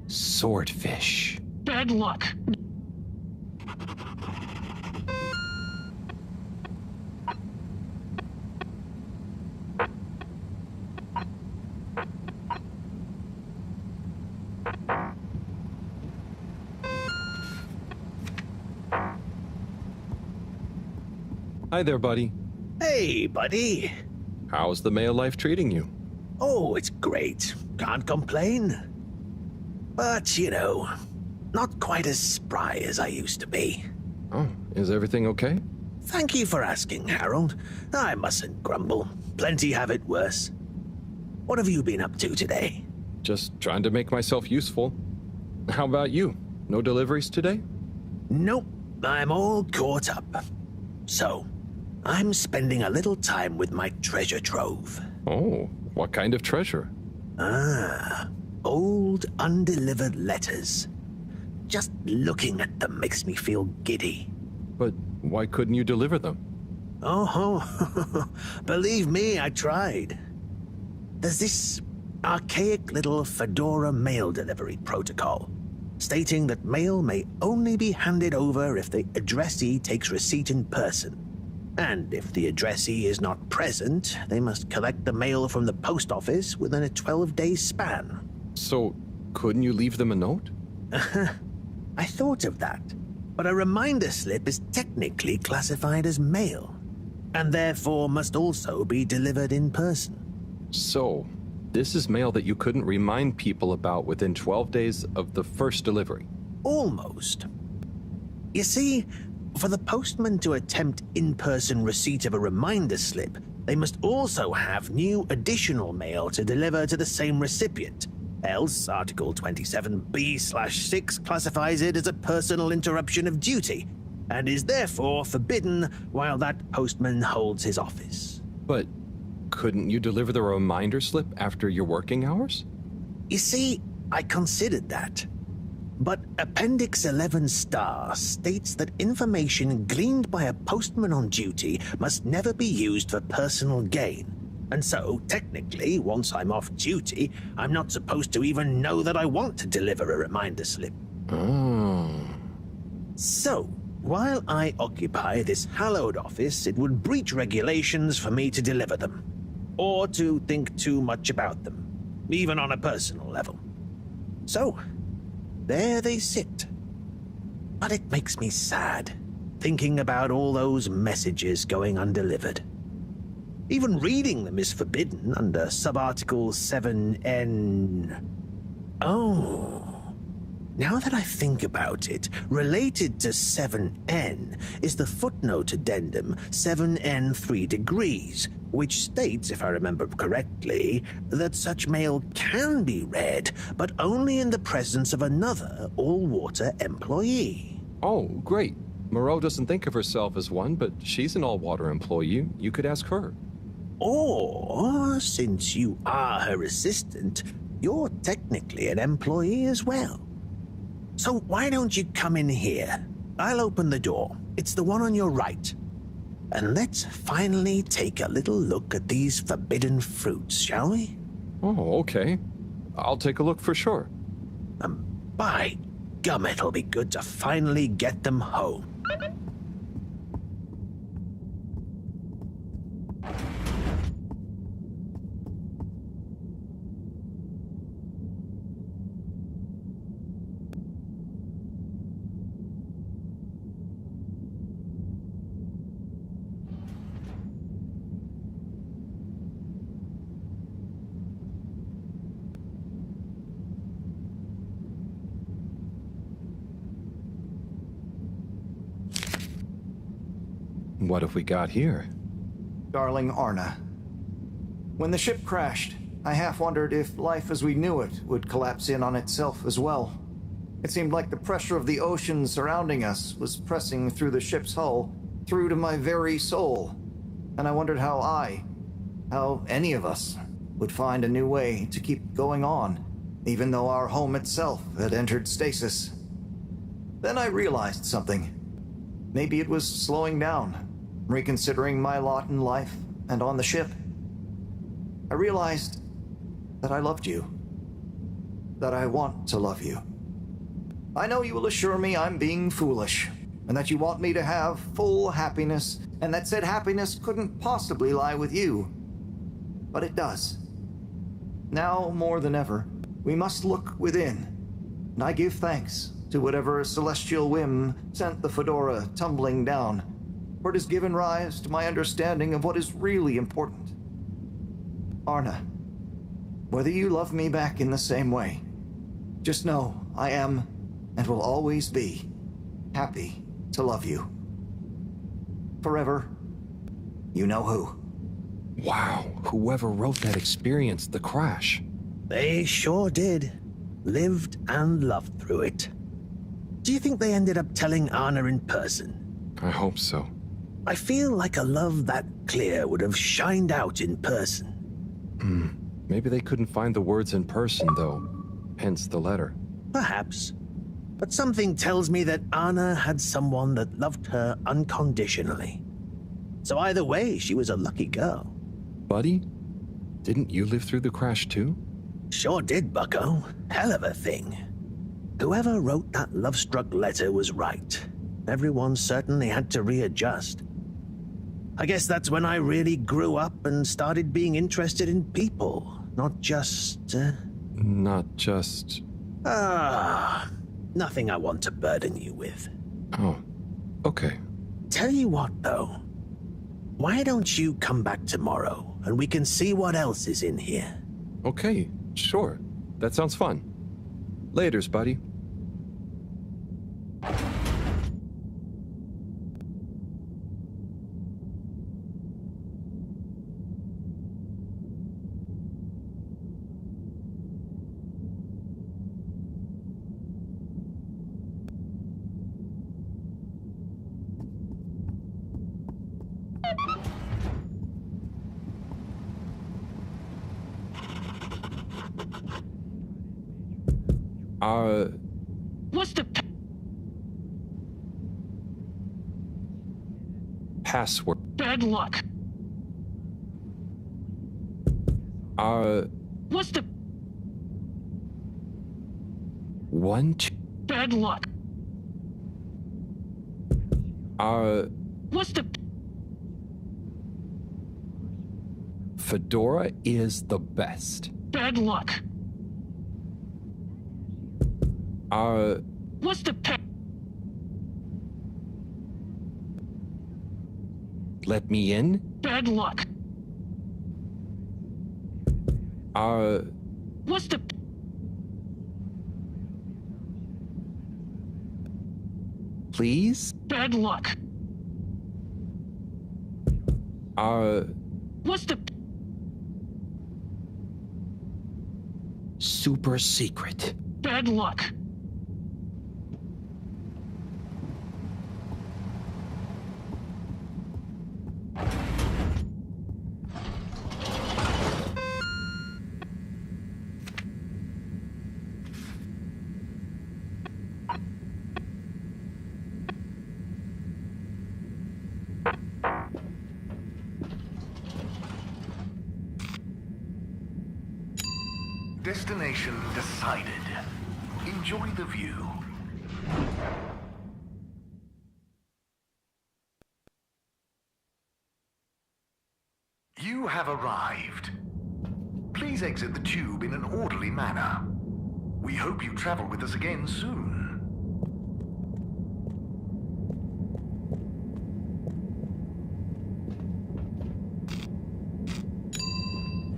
Swordfish. Bad luck. Hi there, buddy. Hey, buddy. How's the male life treating you? Oh, it's great. Can't complain. But, you know, not quite as spry as I used to be. Oh, is everything okay? Thank you for asking, Harold. I mustn't grumble. Plenty have it worse. What have you been up to today? Just trying to make myself useful. How about you? No deliveries today? Nope. I'm all caught up. So, I'm spending a little time with my treasure trove. Oh, what kind of treasure? Old undelivered letters. Just looking at them makes me feel giddy. But why couldn't you deliver them? Oh, believe me, I tried. There's this archaic little Fedora mail delivery protocol, stating that mail may only be handed over if the addressee takes receipt in person. And if the addressee is not present, they must collect the mail from the post office within a 12-day span. So, couldn't you leave them a note? I thought of that, but a reminder slip is technically classified as mail, and therefore must also be delivered in person. So, this is mail that you couldn't remind people about within 12 days of the first delivery? Almost. You see, for the postman to attempt in-person receipt of a reminder slip, they must also have new additional mail to deliver to the same recipient. Else, Article 27B/6 classifies it as a personal interruption of duty, and is therefore forbidden while that postman holds his office. But couldn't you deliver the reminder slip after your working hours? You see, I considered that. But Appendix 11 Star states that information gleaned by a postman on duty must never be used for personal gain. And so, technically, once I'm off duty, I'm not supposed to even know that I want to deliver a reminder slip. Oh. So, while I occupy this hallowed office, it would breach regulations for me to deliver them, or to think too much about them, even on a personal level. So, there they sit. But it makes me sad, thinking about all those messages going undelivered. Even reading them is forbidden under Subarticle 7N. Oh. Now that I think about it, related to 7N is the footnote addendum 7N3 degrees, which states, if I remember correctly, that such mail can be read, but only in the presence of another all-water employee. Oh, great. Moreau doesn't think of herself as one, but she's an all-water employee. You could ask her. Or, since you are her assistant, you're technically an employee as well. So why don't you come in here? I'll open the door. It's the one on your right. And let's finally take a little look at these forbidden fruits, shall we? Oh, okay. I'll take a look for sure. By gum, it'll be good to finally get them home. What have we got here? Darling Arna, when the ship crashed, I half wondered if life as we knew it would collapse in on itself as well. It seemed like the pressure of the ocean surrounding us was pressing through the ship's hull, through to my very soul. And I wondered how any of us, would find a new way to keep going on, even though our home itself had entered stasis. Then I realized something. Maybe it was slowing down, reconsidering my lot in life and on the ship. I realized that I loved you, that I want to love you. I know you will assure me I'm being foolish, and that you want me to have full happiness, and that said happiness couldn't possibly lie with you. But it does. Now, more than ever, we must look within, and I give thanks to whatever celestial whim sent the fedora tumbling down, for it has given rise to my understanding of what is really important. Arna, whether you love me back in the same way, just know I am, and will always be, happy to love you. Forever, you know who. Wow, whoever wrote that experienced the crash. They sure did. Lived and loved through it. Do you think they ended up telling Anna in person? I hope so. I feel like a love that clear would have shined out in person. Maybe they couldn't find the words in person, though. Hence the letter. Perhaps. But something tells me that Anna had someone that loved her unconditionally. So either way, she was a lucky girl. Buddy? Didn't you live through the crash too? Sure did, bucko. Hell of a thing. Whoever wrote that love-struck letter was right. Everyone certainly had to readjust. I guess that's when I really grew up and started being interested in people, not just... nothing I want to burden you with. Oh, okay. Tell you what, though. Why don't you come back tomorrow, and we can see what else is in here? Okay, sure. That sounds fun. Laters, buddy. What's the password? bad luck? What's the One, two, bad luck? What's the Fedora is the best. bad luck? What's the Let me in? bad luck? What's the Please? bad luck? What's the Super secret. bad luck? Destination decided. Enjoy the view. You have arrived. Please exit the tube in an orderly manner. We hope you travel with us again soon.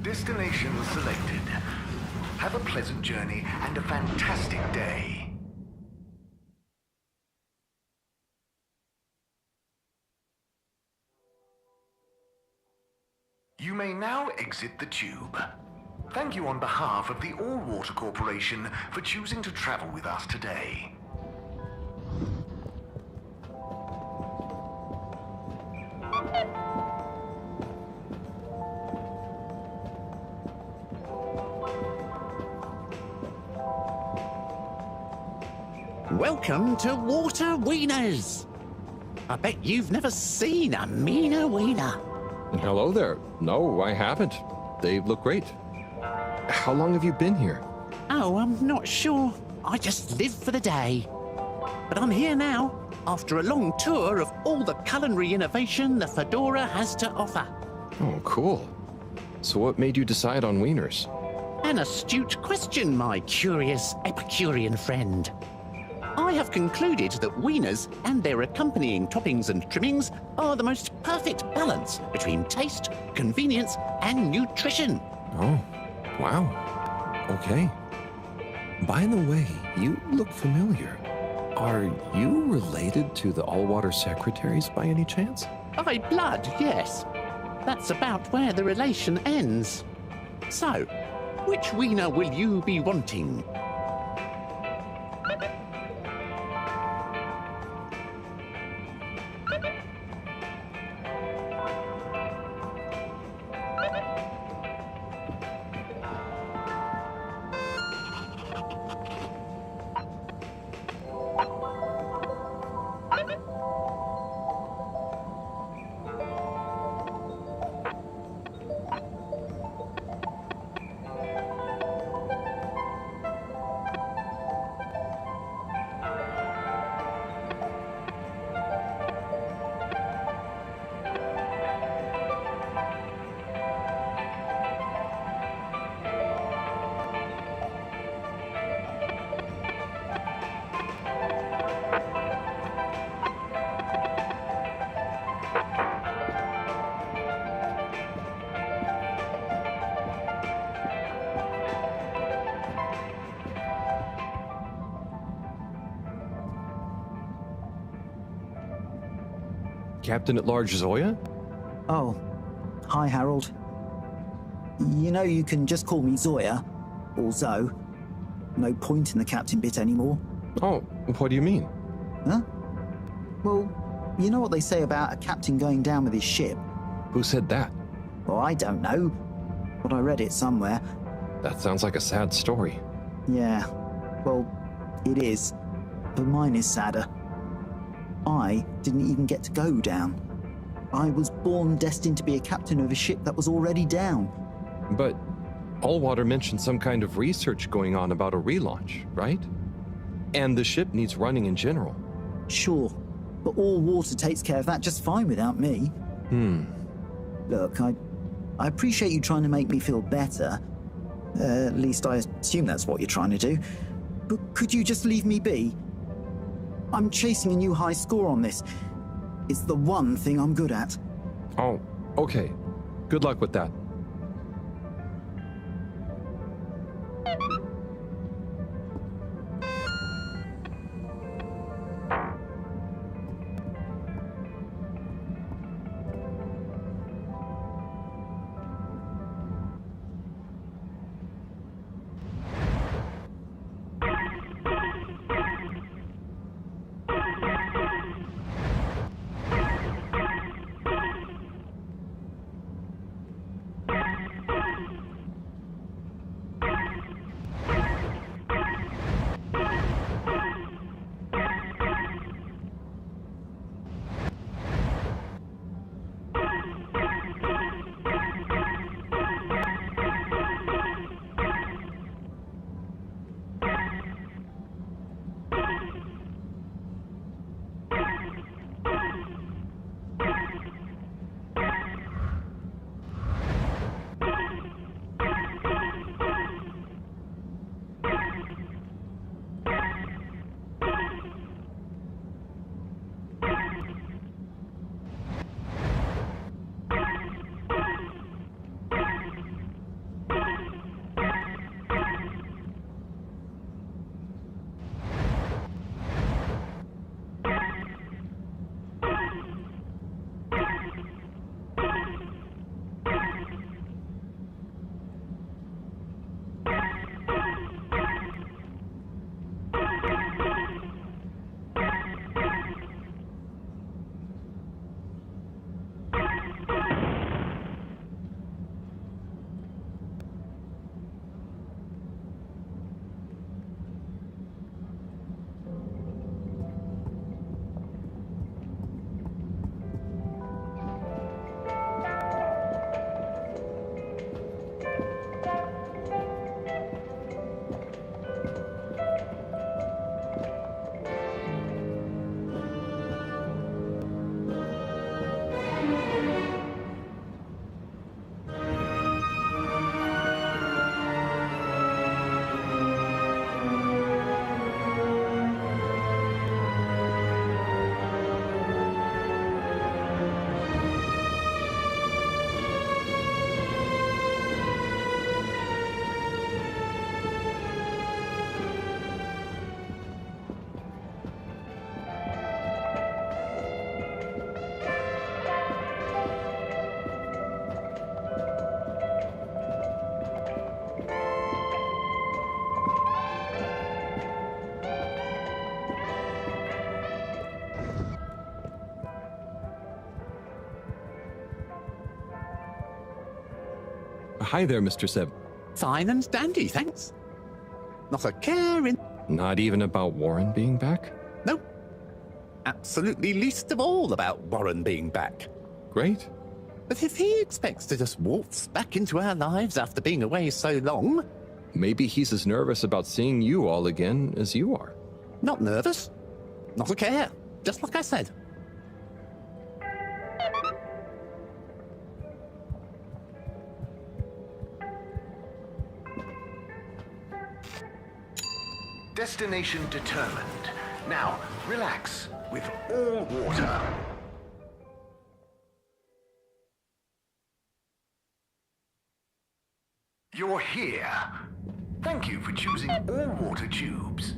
Destination selected. Have a pleasant journey and a fantastic day. You may now exit the tube. Thank you on behalf of the All Water Corporation for choosing to travel with us today. Welcome to Water Wieners. I bet you've never seen a meaner wiener. Hello there. No, I haven't. They look great. How long have you been here? Oh, I'm not sure. I just live for the day. But I'm here now, after a long tour of all the culinary innovation the Fedora has to offer. Oh, cool. So what made you decide on wieners? An astute question, my curious Epicurean friend. I have concluded that wieners and their accompanying toppings and trimmings are the most perfect balance between taste, convenience, and nutrition. Oh, wow. Okay. By the way, you look familiar. Are you related to the All-Water Secretaries by any chance? By blood, yes. That's about where the relation ends. So, which wiener will you be wanting? Captain at Large Zoya? Oh, hi, Harold. You know you can just call me Zoya, or Zoe. No point in the captain bit anymore. Oh, what do you mean? Huh? Well, you know what they say about a captain going down with his ship? Who said that? Well, I don't know, but I read it somewhere. That sounds like a sad story. Yeah, well, It is, but mine is sadder. I didn't even get to go down. I was born destined to be a captain of a ship that was already down. But Allwater mentioned some kind of research going on about a relaunch, right? And the ship needs running in general. Sure, but Allwater takes care of that just fine without me. Look, I appreciate you trying to make me feel better. At least I assume that's what you're trying to do. But could you just leave me be? I'm chasing a new high score on this. It's the one thing I'm good at. Oh, okay. Good luck with that. Hi there, Mr. Seb. Fine and dandy, thanks. Not a care in... Not even about Warren being back? Nope. Absolutely least of all about Warren being back. Great. But if he expects to just waltz back into our lives after being away so long... Maybe he's as nervous about seeing you all again as you are. Not nervous. Not a care. Just like I said. Destination determined. Now, relax with Allwater. You're here. Thank you for choosing Allwater tubes.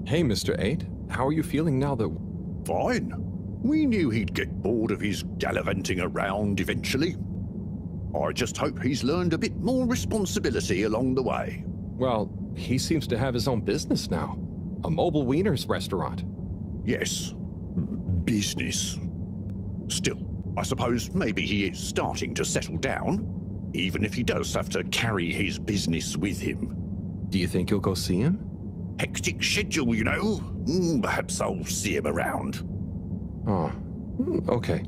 Hey, Mr. 8. How are you feeling now that... Fine. We knew he'd get bored of his gallivanting around eventually. I just hope he's learned a bit more responsibility along the way. Well, he seems to have his own business now. A mobile wieners restaurant. Yes. Business. Still, I suppose maybe he is starting to settle down, even if he does have to carry his business with him. Do you think you'll go see him? Hectic schedule, you know. Perhaps I'll see him around. Oh, okay.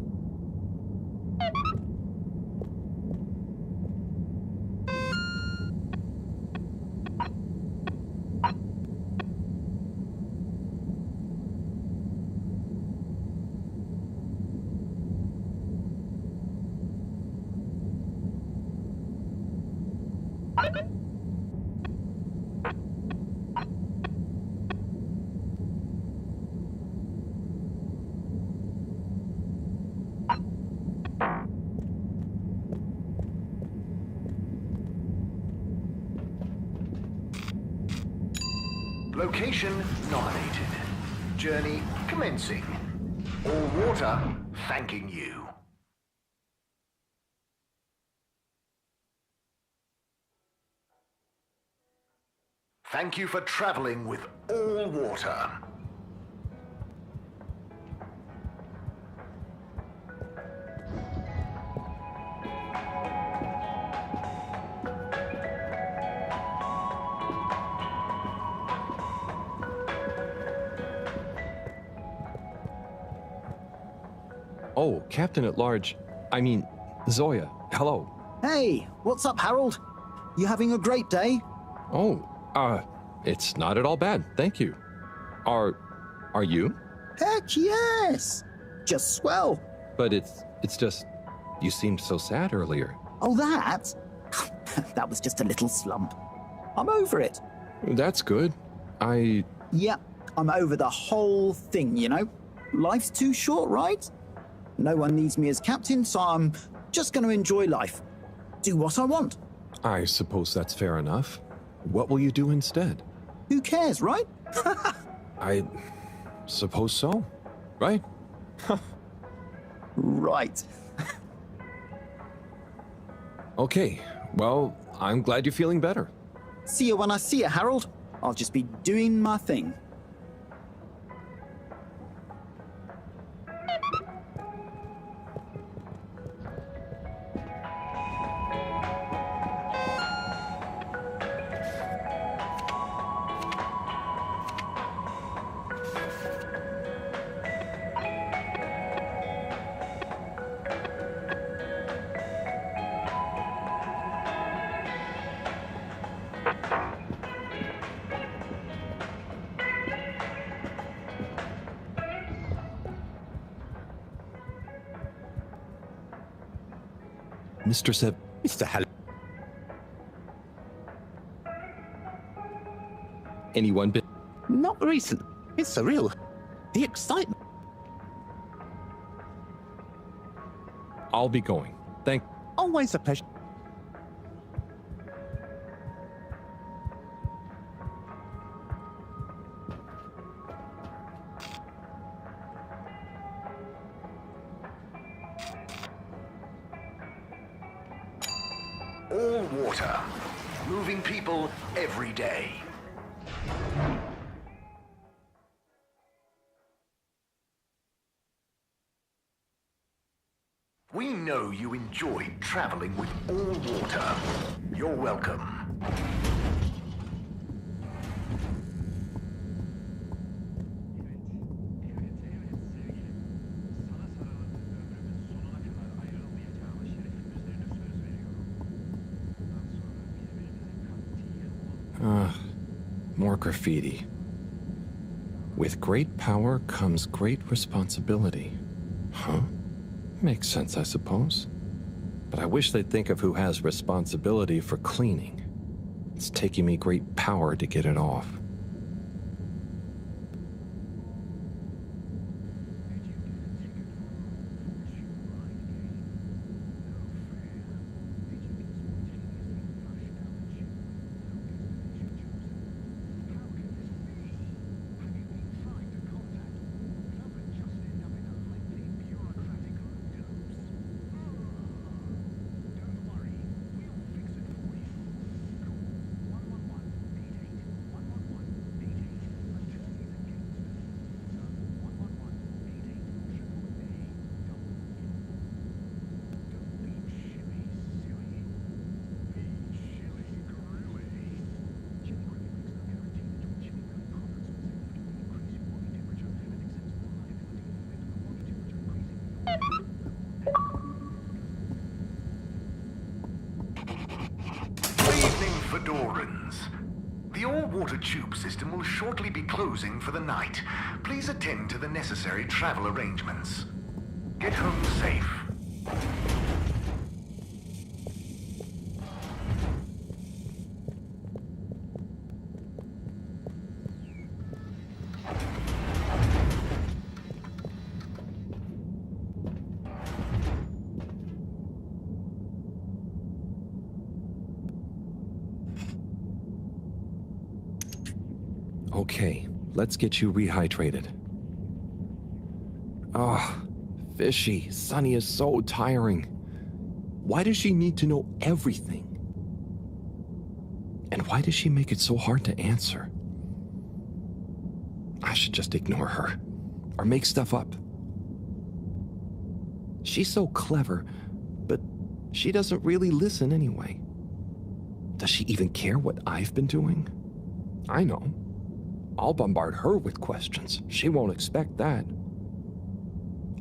Location nominated. Journey commencing. All water thanking you. Thank you for traveling with all water. Oh, Captain at Large. I mean, Zoya. Hello. Hey, what's up, Harold? You having a great day? Oh, it's not at all bad, thank you. Are you? Heck yes! Just swell. But it's just, you seemed so sad earlier. Oh, that? That was just a little slump. I'm over it. That's good. Yeah, I'm over the whole thing, you know? Life's too short, right? No one needs me as captain, so I'm just going to enjoy life. Do what I want. I suppose that's fair enough. What will you do instead? Who cares, right? I suppose so, right? Right. Okay, well, I'm glad you're feeling better. See you when I see you, Harold. I'll just be doing my thing. Mr. Seb... Mr. Hal... Anyone been... Not recent. It's surreal. The excitement. I'll be going. Always a pleasure. All water. Moving people every day. We know you enjoyed traveling with all water. You're welcome. More graffiti. With great power comes great responsibility. Huh? Makes sense, I suppose. But I wish they'd think of who has responsibility for cleaning. It's taking me great power to get it off. Fedorans. The all-water tube system will shortly be closing for the night. Please attend to the necessary travel arrangements. Get home safe. Okay, let's get you rehydrated. Ah, Fishy, Sunny is so tiring. Why does she need to know everything? And why does she make it so hard to answer? I should just ignore her, or make stuff up. She's so clever, but she doesn't really listen anyway. Does she even care what I've been doing? I know. I'll bombard her with questions. She won't expect that.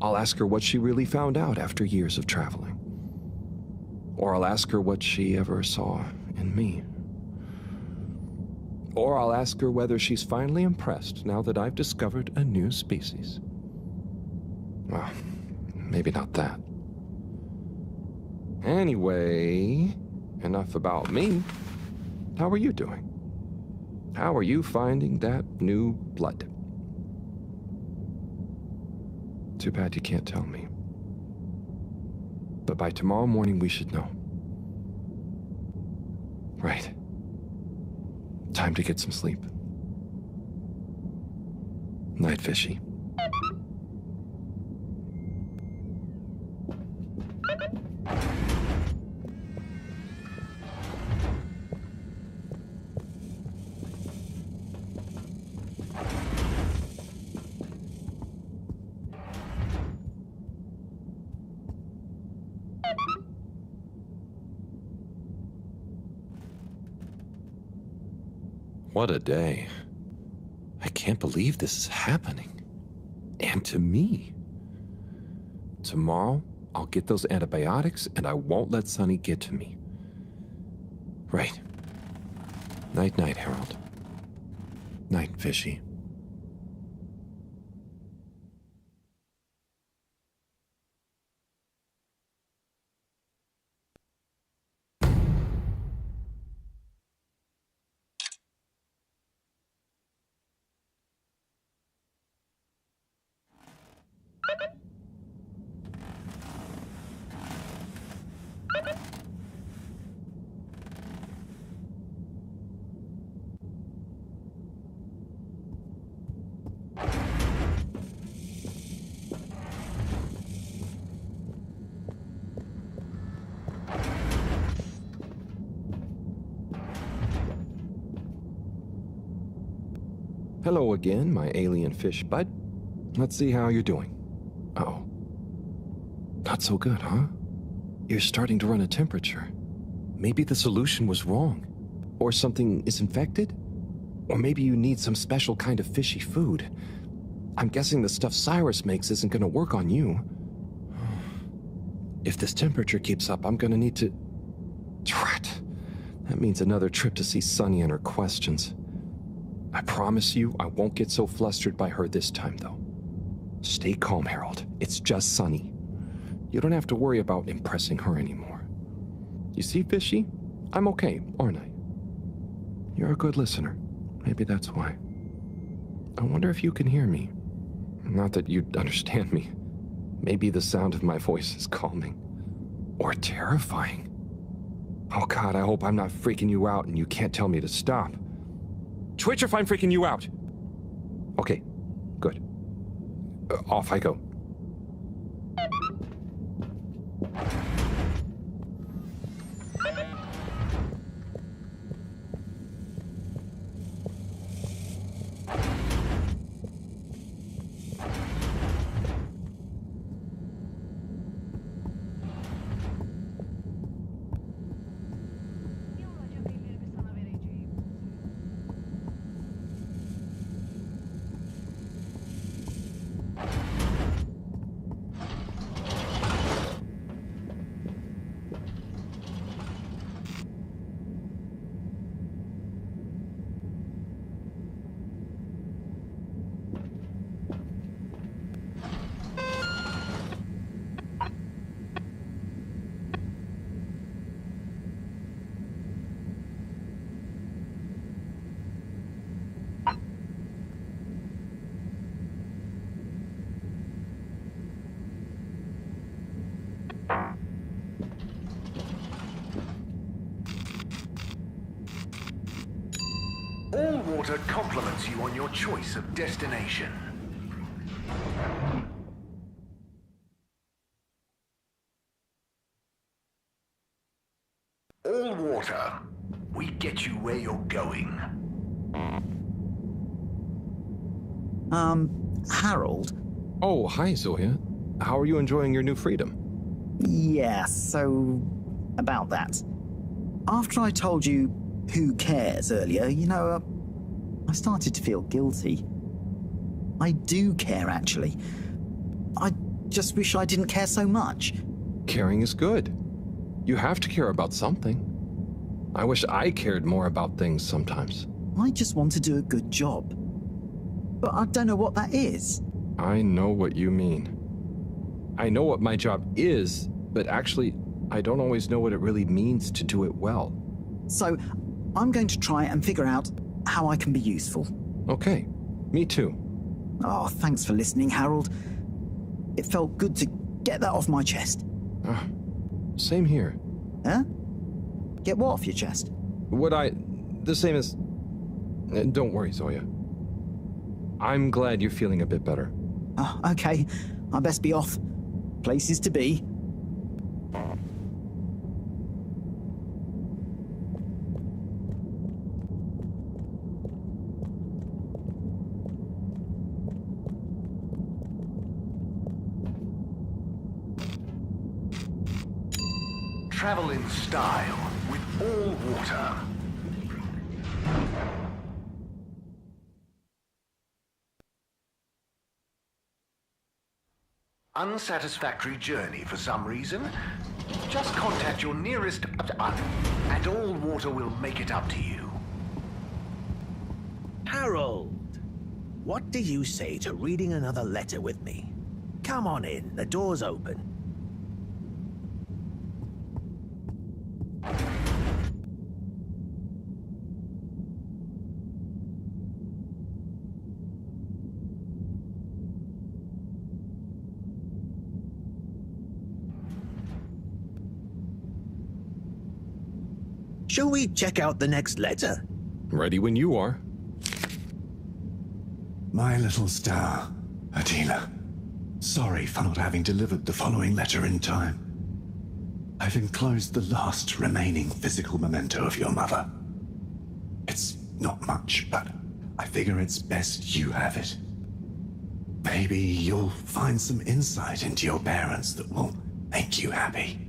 I'll ask her what she really found out after years of traveling. Or I'll ask her what she ever saw in me. Or I'll ask her whether she's finally impressed now that I've discovered a new species. Well, maybe not that. Anyway, enough about me. How are you doing? How are you finding that new blood? Too bad you can't tell me. But by tomorrow morning, we should know. Right. Time to get some sleep. Night, Fishy. What a day. I can't believe this is happening. And to me. Tomorrow, I'll get those antibiotics and I won't let Sunny get to me. Right. Night-night, Harold. Night, Fishy. Hello again, my alien fish bud. Let's see how you're doing. Uh-oh. Not so good, huh? You're starting to run a temperature. Maybe the solution was wrong. Or something is infected? Or maybe you need some special kind of fishy food. I'm guessing the stuff Cyrus makes isn't gonna work on you. If this temperature keeps up, I'm gonna need to... Drat. That means another trip to see Sunny and her questions. I promise you, I won't get so flustered by her this time, though. Stay calm, Harold. It's just Sunny. You don't have to worry about impressing her anymore. You see, Fishy? I'm okay, aren't I? You're a good listener. Maybe that's why. I wonder if you can hear me. Not that you'd understand me. Maybe the sound of my voice is calming. Or terrifying. Oh God, I hope I'm not freaking you out and you can't tell me to stop. Twitch if I'm freaking you out. Okay, good. Off I go. water compliments you on your choice of destination. All water. We get you where you're going. Harold? Oh, hi, Zoya. How are you enjoying your new freedom? Yeah, so... about that. After I told you who cares earlier, I started to feel guilty. I do care, actually. I just wish I didn't care so much. Caring is good. You have to care about something. I wish I cared more about things sometimes. I just want to do a good job. But I don't know what that is. I know what you mean. I know what my job is, but actually, I don't always know what it really means to do it well. So, I'm going to try and figure out how I can be useful. Okay, me too. Oh, thanks for listening, Harold. It felt good to get that off my chest. Same here. Huh? Get what off your chest? The same as... Don't worry, Zoya. I'm glad you're feeling a bit better. Oh, okay. I best be off. Places to be. Travel in style with all water. Unsatisfactory journey for some reason? Just contact your nearest and all water will make it up to you. Harold, what do you say to reading another letter with me? Come on in, the door's open. Shall we check out the next letter? Ready when you are. My little star, Adila. Sorry for not having delivered the following letter in time. I've enclosed the last remaining physical memento of your mother. It's not much, but I figure it's best you have it. Maybe you'll find some insight into your parents that will make you happy.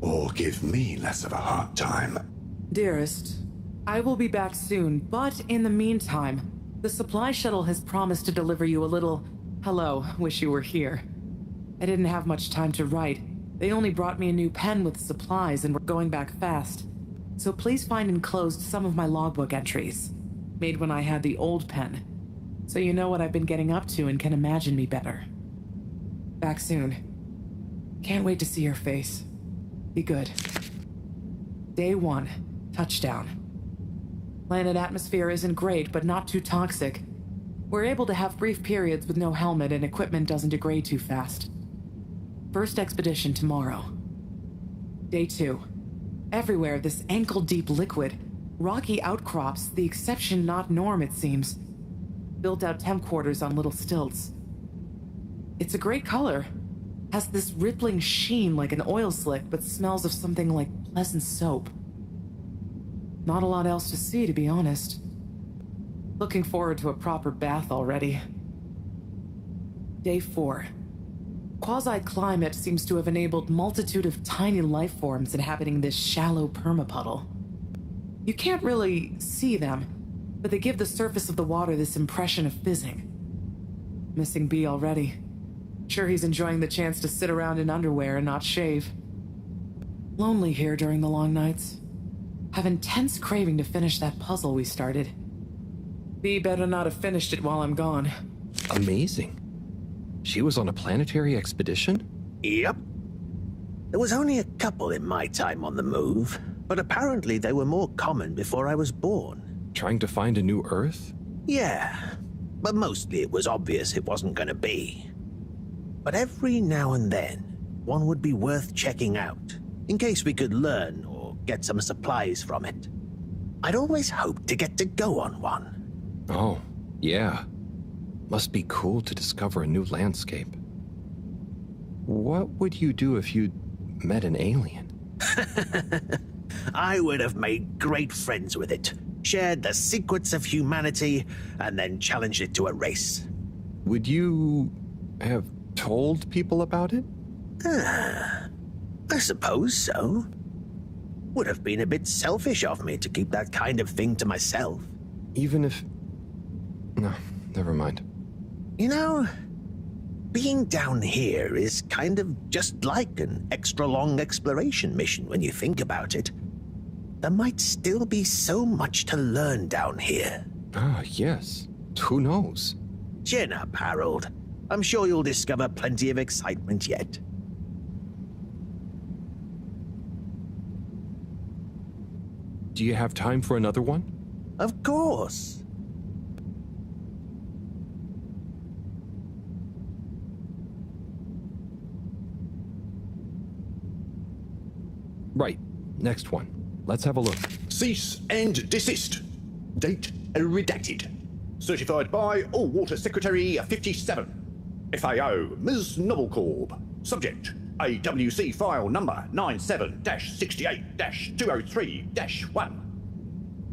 Or give me less of a hard time. Dearest, I will be back soon, but in the meantime, the supply shuttle has promised to deliver you a little, hello, wish you were here. I didn't have much time to write. They only brought me a new pen with supplies and we're going back fast. So please find enclosed some of my logbook entries, made when I had the old pen, so you know what I've been getting up to and can imagine me better. Back soon. Can't wait to see your face. Be good. Day 1, touchdown. Planet atmosphere isn't great, but not too toxic. We're able to have brief periods with no helmet and equipment doesn't degrade too fast. First expedition tomorrow. Day 2. Everywhere this ankle-deep liquid. Rocky outcrops, the exception not norm it seems. Built out temp quarters on little stilts. It's a great color. Has this rippling sheen like an oil slick, but smells of something like pleasant soap. Not a lot else to see, to be honest. Looking forward to a proper bath already. Day 4. Quasi-climate seems to have enabled multitude of tiny life forms inhabiting this shallow permapuddle. You can't really see them, but they give the surface of the water this impression of fizzing. Missing B already. Sure he's enjoying the chance to sit around in underwear and not shave. Lonely here during the long nights. Have intense craving to finish that puzzle we started. B better not have finished it while I'm gone. Amazing. She was on a planetary expedition? Yep. There was only a couple in my time on the move, but apparently they were more common before I was born. Trying to find a new Earth? Yeah, but mostly it was obvious it wasn't going to be. But every now and then, one would be worth checking out, in case we could learn or get some supplies from it. I'd always hoped to get to go on one. Oh, yeah. Must be cool to discover a new landscape. What would you do if you met an alien? I would have made great friends with it, shared the secrets of humanity, and then challenged it to a race. Would you have told people about it? I suppose so. Would have been a bit selfish of me to keep that kind of thing to myself. Even if... No, never mind. You know, being down here is kind of just like an extra-long exploration mission when you think about it. There might still be so much to learn down here. Ah, yes. Who knows? Chin up, Harold. I'm sure you'll discover plenty of excitement yet. Do you have time for another one? Of course. Right. Next one. Let's have a look. Cease and desist. Date redacted. Certified by All Water Secretary 57. FAO, Ms. Novelcorp. Subject, AWC file number 97-68-203-1.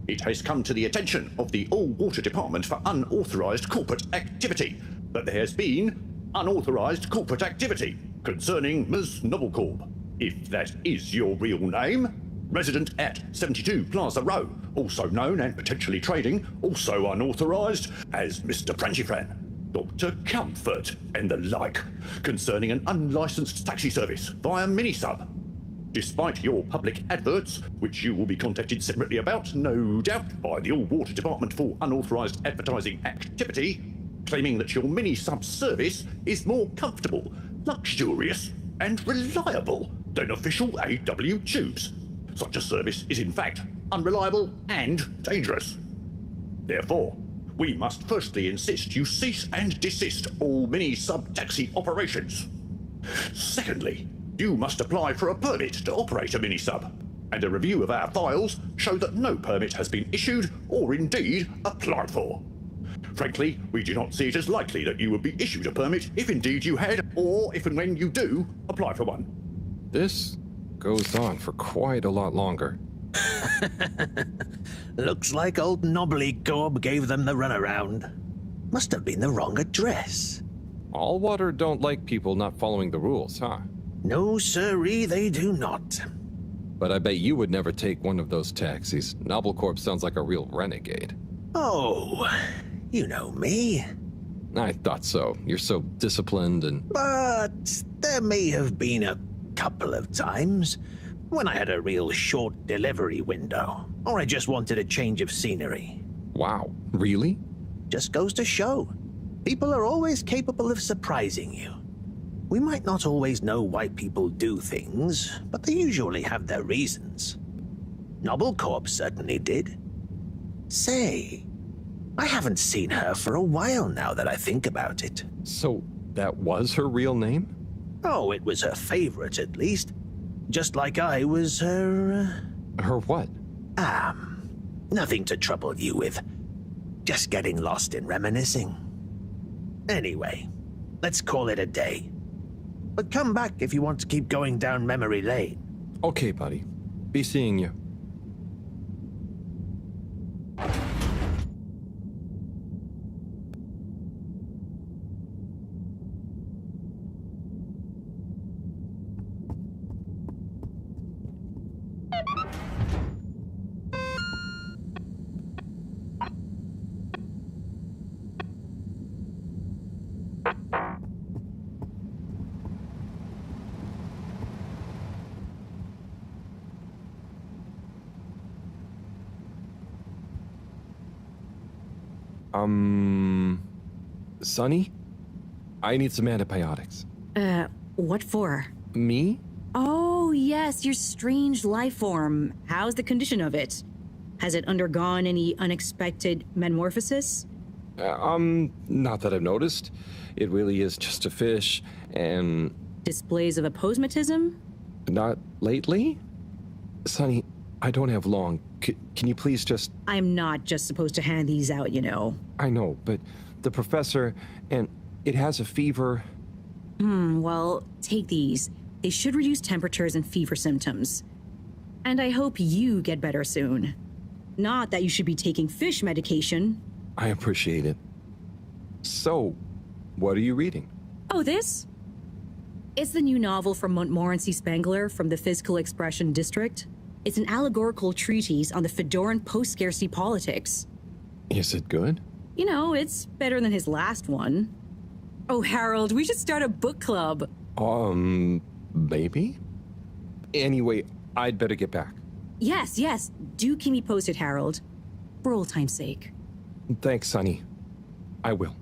It has come to the attention of the All Water Department for unauthorized corporate activity that there has been unauthorized corporate activity concerning Ms. Novelcorp. If that is your real name, resident at 72 Plaza Row, also known and potentially trading, also unauthorized, as Mr. Pranchifran, Dr. Comfort, and the like, concerning an unlicensed taxi service via Minisub. Despite your public adverts, which you will be contacted separately about, no doubt, by the All Water Department for unauthorized advertising activity, claiming that your Minisub service is more comfortable, luxurious, and reliable than official AW tubes. Such a service is in fact unreliable and dangerous. Therefore, we must firstly insist you cease and desist all mini-sub taxi operations. Secondly, you must apply for a permit to operate a mini-sub, and a review of our files show that no permit has been issued or indeed applied for. Frankly, we do not see it as likely that you would be issued a permit if indeed you had, or if and when you do, apply for one. This goes on for quite a lot longer. Looks like old Knobbly Corb gave them the runaround. Must have been the wrong address. All water don't like people not following the rules, huh? No, sirree, they do not. But I bet you would never take one of those taxis. Nobblecorp sounds like a real renegade. Oh, you know me. I thought so. You're so disciplined and... But there may have been a couple of times when I had a real short delivery window, or I just wanted a change of scenery. Wow, really? Just goes to show. People are always capable of surprising you. We might not always know why people do things, but they usually have their reasons. Nobblecorp certainly did. Say, I haven't seen her for a while now that I think about it. So, that was her real name? Oh, it was her favorite, at least. Just like I was her... Her what? Nothing to trouble you with. Just getting lost in reminiscing. Anyway, let's call it a day. But come back if you want to keep going down memory lane. Okay, buddy. Be seeing you. Sonny? I need some antibiotics. What for? Me? Oh, yes, your strange life form. How's the condition of it? Has it undergone any unexpected metamorphosis? Not that I've noticed. It really is just a fish, and... Displays of aposematism? Not lately? Sonny, I don't have long. can you please just... I'm not just supposed to hand these out, you know. I know, but the professor, and it has a fever. Well, take these. They should reduce temperatures and fever symptoms. And I hope you get better soon. Not that you should be taking fish medication. I appreciate it. So, what are you reading? Oh, this? It's the new novel from Montmorency Spengler from the Physical Expression District. It's an allegorical treatise on the Fedoran post-scarcity politics. Is it good? You know, it's better than his last one. Oh, Harold, we should start a book club. Maybe? Anyway, I'd better get back. Yes, yes. Do keep me posted, Harold. For old time's sake. Thanks, Sonny. I will.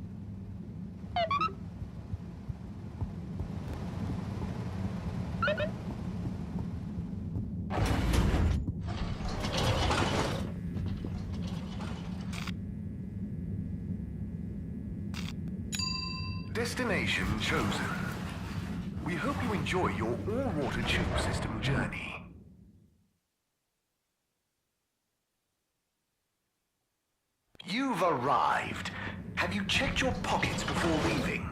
Destination chosen. We hope you enjoy your all-water tube system journey. You've arrived. Have you checked your pockets before leaving?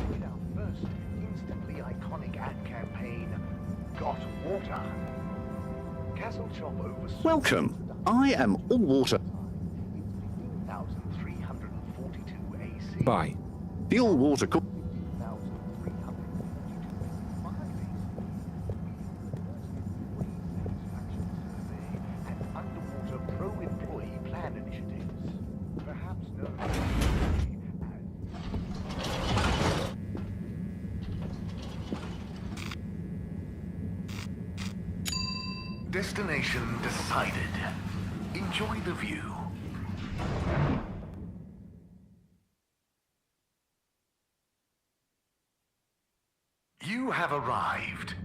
With our first instantly iconic ad campaign, Got Water. Castle Chop over... Welcome. I am all water. Bye. The all-water... pro-employee plan initiatives. Perhaps known as... Destination decided. Enjoy the view. You have arrived.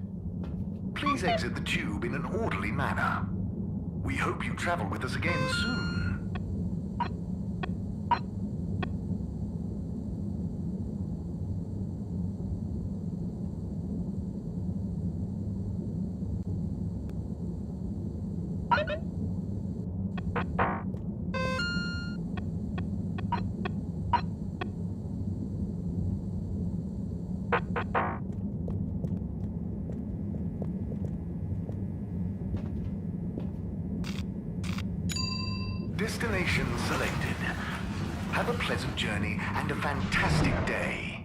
Please exit the tube in an orderly manner. We hope you travel with us again soon. Destination selected. Have a pleasant journey and a fantastic day.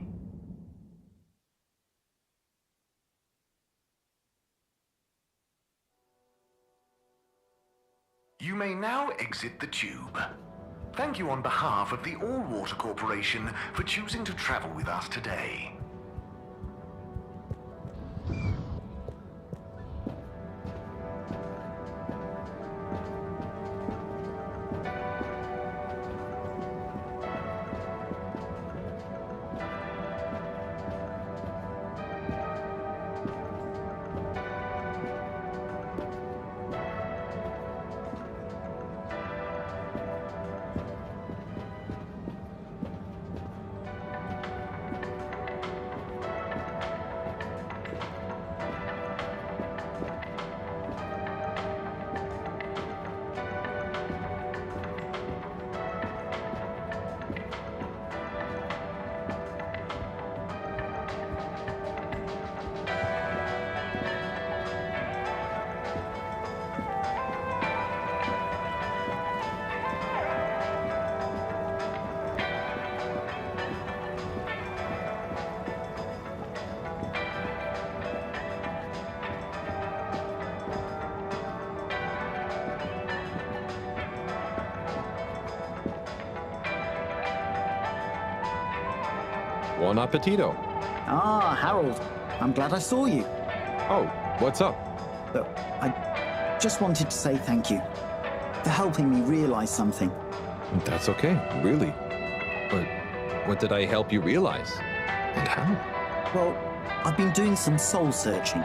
You may now exit the tube. Thank you on behalf of the All Water Corporation for choosing to travel with us today. Buon appetito. Ah, Harold. I'm glad I saw you. Oh, what's up? Look, I just wanted to say thank you for helping me realize something. That's okay, really. But what did I help you realize? And how? Well, I've been doing some soul searching.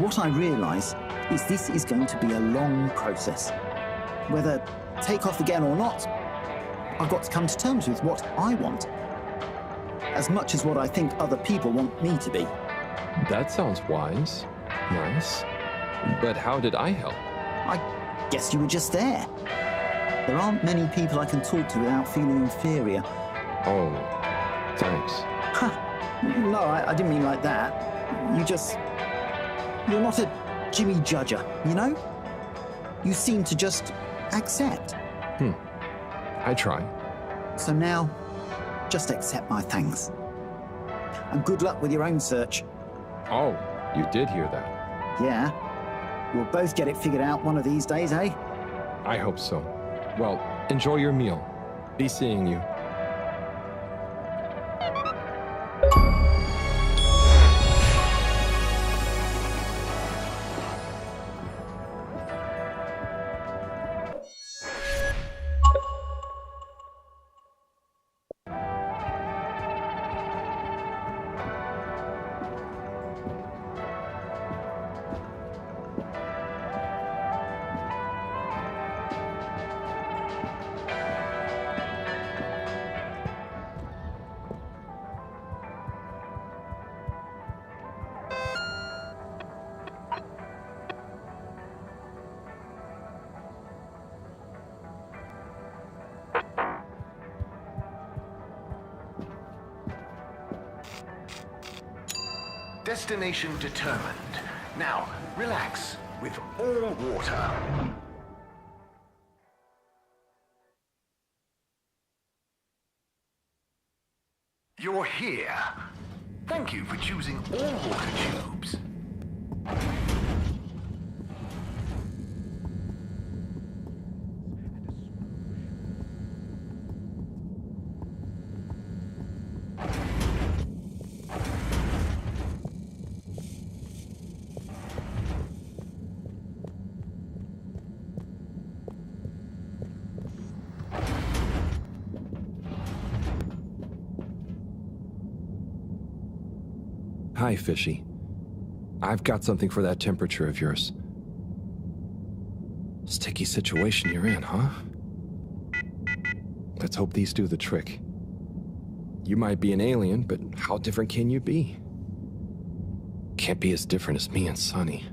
What I realize is this is going to be a long process. Whether take off again or not, I've got to come to terms with what I want. As much as what I think other people want me to be. That sounds wise. Nice. But how did I help? I guess you were just there. There aren't many people I can talk to without feeling inferior. Oh, thanks. No, I didn't mean like that. You're not a Jimmy Judger, you know? You seem to just accept. I try. So now, just accept my thanks. And good luck with your own search. Oh, you did hear that. Yeah. We'll both get it figured out one of these days, eh? I hope so. Well, enjoy your meal. Be seeing you. Destination determined. Now, relax with all water. You're here. Thank you for choosing all water tubes. Hi, Fishy. I've got something for that temperature of yours. Sticky situation you're in, huh? Let's hope these do the trick. You might be an alien, but how different can you be? Can't be as different as me and Sunny.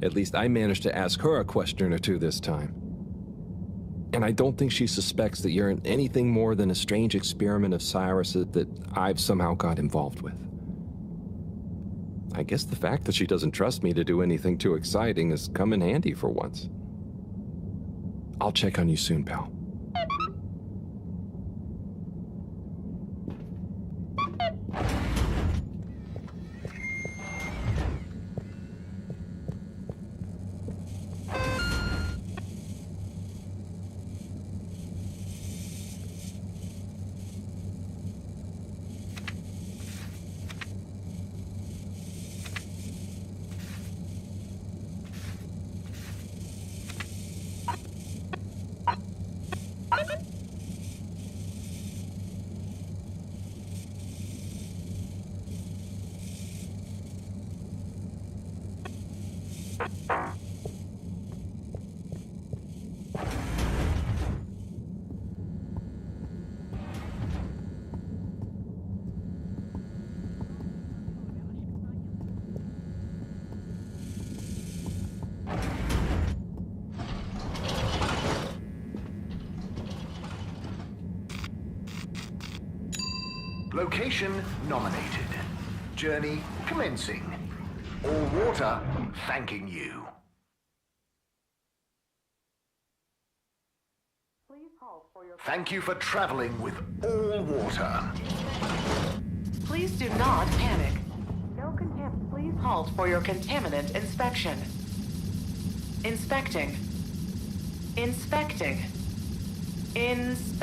At least I managed to ask her a question or two this time. And I don't think she suspects that you're anything more than a strange experiment of Cyrus's that I've somehow got involved with. I guess the fact that she doesn't trust me to do anything too exciting has come in handy for once. I'll check on you soon, pal. Location nominated. Journey commencing. All water thanking you. Thank you for traveling with all water. Please do not panic. No contaminant. Please halt for your contaminant inspection. Inspecting. Inspecting. Inspecting.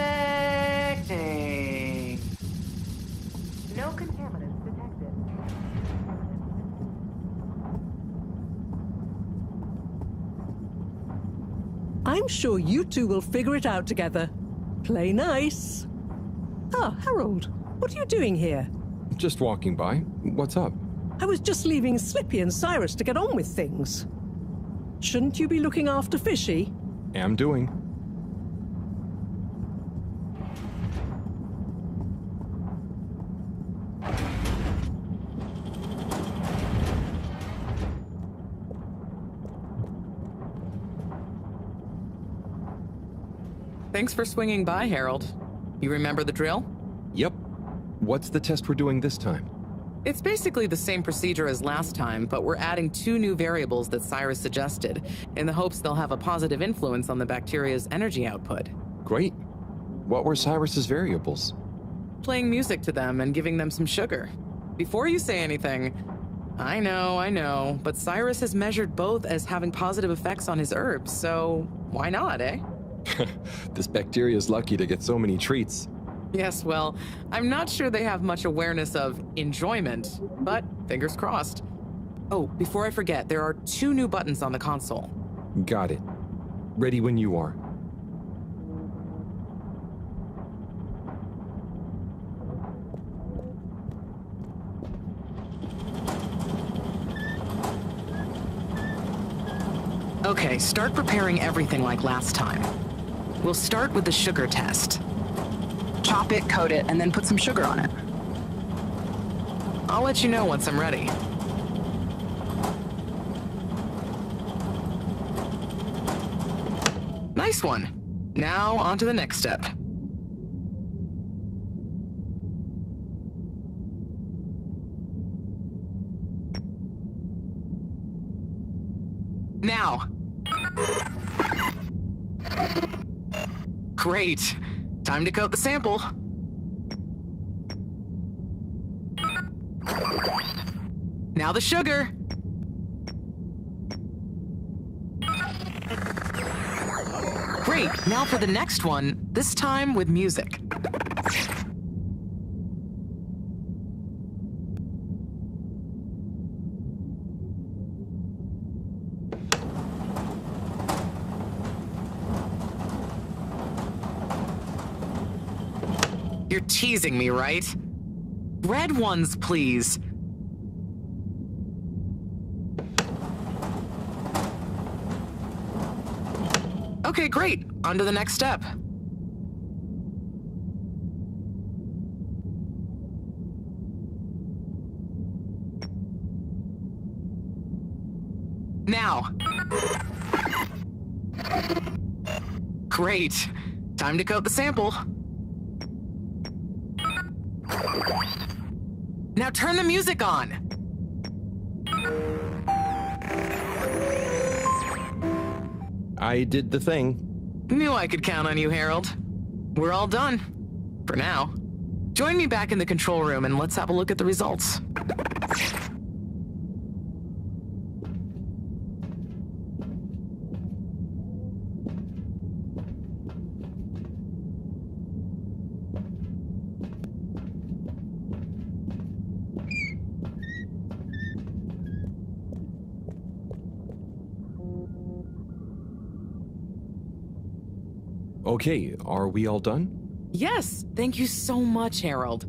No contaminants detected. I'm sure you two will figure it out together. Play nice. Ah, Harold, what are you doing here? Just walking by. What's up? I was just leaving Slippy and Cyrus to get on with things. Shouldn't you be looking after Fishy? Am doing. Thanks for swinging by, Harold. You remember the drill? Yep. What's the test we're doing this time? It's basically the same procedure as last time, but we're adding 2 new variables that Cyrus suggested, in the hopes they'll have a positive influence on the bacteria's energy output. Great. What were Cyrus's variables? Playing music to them and giving them some sugar. Before you say anything, I know, but Cyrus has measured both as having positive effects on his herbs, so why not, eh? This bacteria's lucky to get so many treats. Yes, well, I'm not sure they have much awareness of enjoyment, but fingers crossed. Oh, before I forget, there are 2 new buttons on the console. Got it. Ready when you are. Okay, start preparing everything like last time. We'll start with the sugar test. Chop it, coat it, and then put some sugar on it. I'll let you know once I'm ready. Nice one. Now, on to the next step. Now. Great. Time to coat the sample. Now the sugar. Great. Now for the next one, this time with music. You're teasing me, right? Red ones, please. Okay, great. On to the next step. Now. Great. Time to coat the sample. Now turn the music on. I did the thing. Knew I could count on you, Harold. We're all done. For now. Join me back in the control room and let's have a look at the results. Okay, are we all done? Yes, thank you so much, Harold.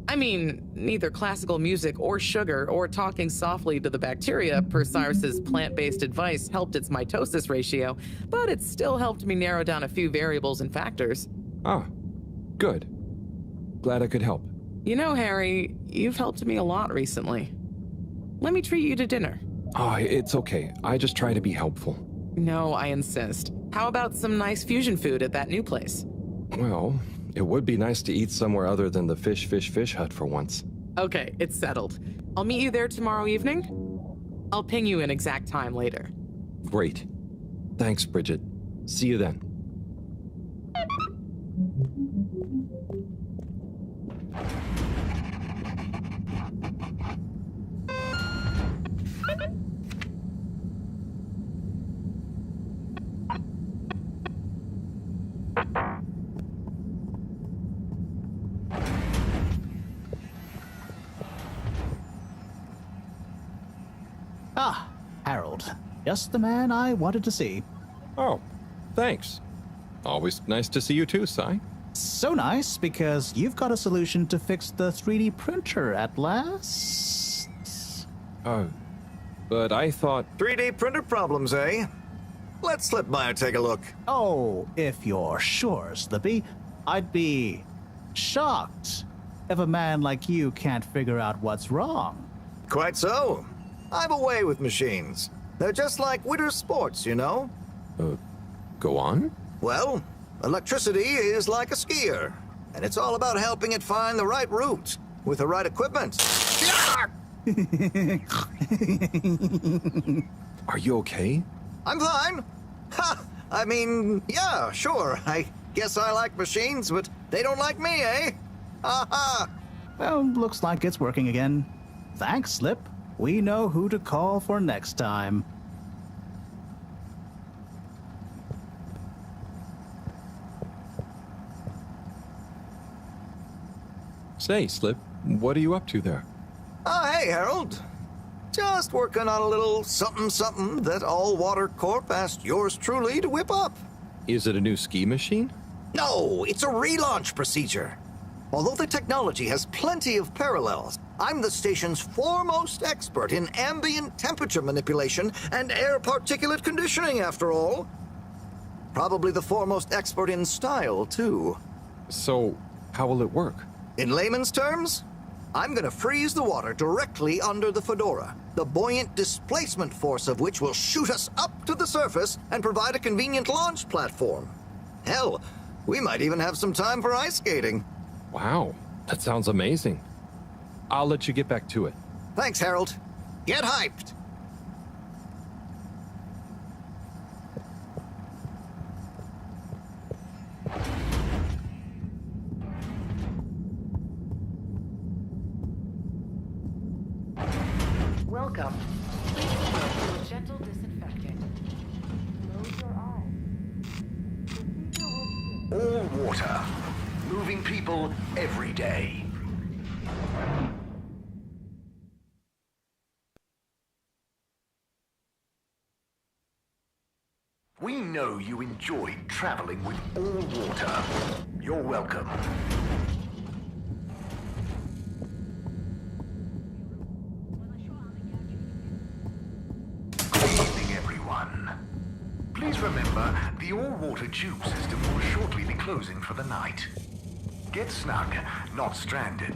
I mean, neither classical music or sugar or talking softly to the bacteria per Cyrus's plant-based advice helped its mitosis ratio, but it still helped me narrow down a few variables and factors. Ah, good. Glad I could help. You know, Harry, you've helped me a lot recently. Let me treat you to dinner. Oh, it's okay. I just try to be helpful. No, I insist. How about some nice fusion food at that new place? Well, it would be nice to eat somewhere other than the fish hut for once. Okay, it's settled. I'll meet you there tomorrow evening. I'll ping you an exact time later. Great. Thanks, Bridget. See you then. Ah, Harold. Just the man I wanted to see. Oh, thanks. Always nice to see you too, Cy. So nice, because you've got a solution to fix the 3D printer at last. But I thought... 3D printer problems, eh? Let's slip by and take a look. Oh, if you're sure, Slippy. I'd be shocked if a man like you can't figure out what's wrong. Quite so. I've a way with machines. They're just like winter sports, you know? Go on? Well, Electricity is like a skier, and it's all about helping it find the right route with the right equipment. Are you okay? I'm fine. Ha! I mean, yeah, sure. I guess I like machines, but they don't like me, eh? Ha ha! Well, looks like it's working again. Thanks, Slip. We know who to call for next time. Say, Slip, what are you up to there? Oh, hey, Harold. Just working on a little something that All Water Corp asked yours truly to whip up. Is it a new ski machine? No, it's a relaunch procedure. Although the technology has plenty of parallels, I'm the station's foremost expert in ambient temperature manipulation and air particulate conditioning, after all. Probably the foremost expert in style, too. So, how will it work? In layman's terms, I'm gonna freeze the water directly under the Fedora, the buoyant displacement force of which will shoot us up to the surface and provide a convenient launch platform. Hell, we might even have some time for ice skating. Wow, that sounds amazing. I'll let you get back to it. Thanks, Harold. Get hyped! Welcome. Please go to a gentle disinfectant. Close your eyes. All water. Moving people every day. We know you enjoyed traveling with All Water. You're welcome. Good evening, everyone. Please remember, the all-water tube system will shortly be closing for the night. Get snug, not stranded.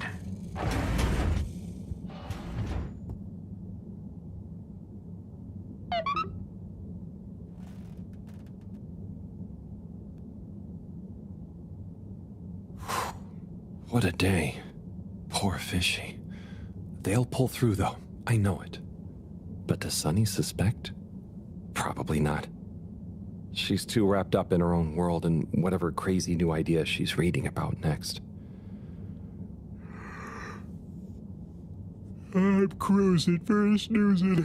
What a day. Poor Fishy. They'll pull through, though. I know it. But does Sunny suspect? Probably not. She's too wrapped up in her own world and whatever crazy new idea she's reading about next. I'm cruising for a snoozing.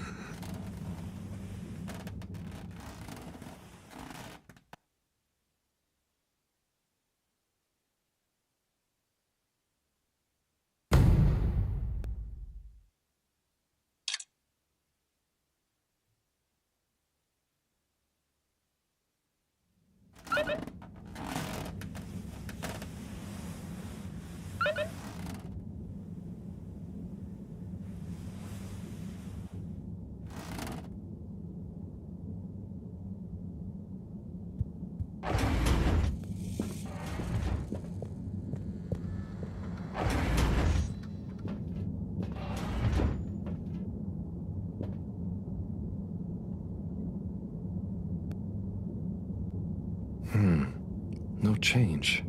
No change.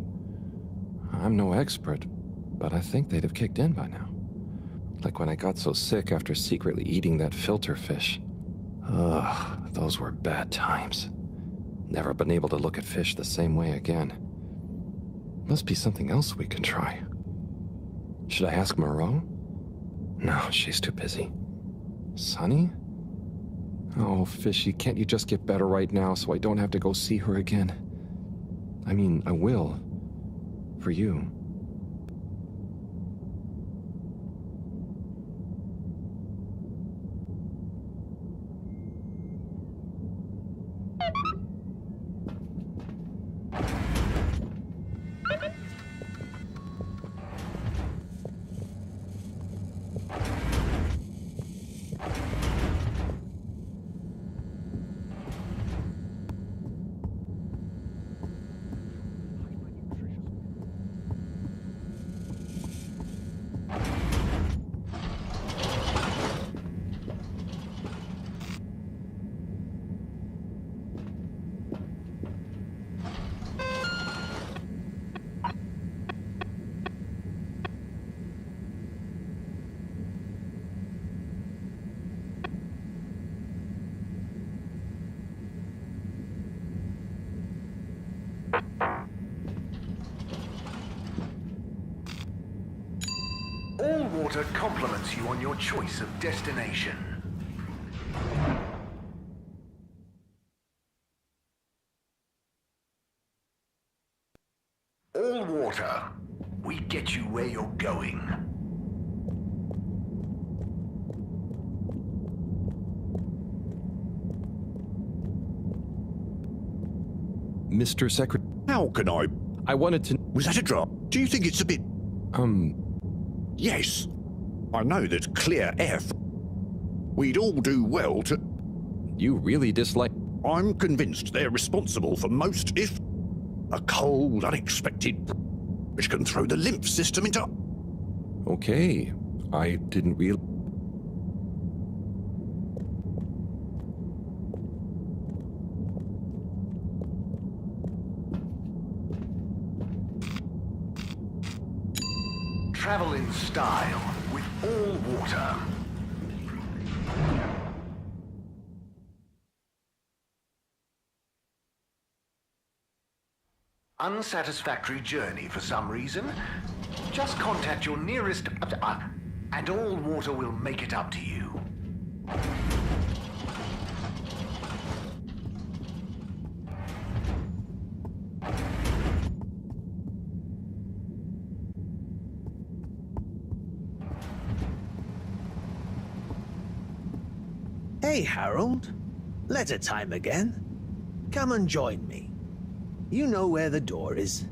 I'm no expert, but I think they'd have kicked in by now. Like when I got so sick after secretly eating that filter fish. Ugh, those were bad times. Never been able to look at fish the same way again. Must be something else we can try. Should I ask Moreau? No, she's too busy. Sunny? Oh, Fishy, can't you just get better right now so I don't have to go see her again? I mean, I will. For you. All water compliments you on your choice of destination. All water, we get you where you're going. Mr. Secretary. How can I? I wanted to. Was that a drop? Do you think it's a bit. Yes. I know that clear air. We'd all do well to. You really dislike. I'm convinced they're responsible for most, if. A cold, unexpected. Which can throw the lymph system into. Okay. I didn't realize. Travel in style with all water. Unsatisfactory journey for some reason? Just contact your nearest... and all water will make it up to you. Hey, Harold. Letter time again. Come and join me. You know where the door is.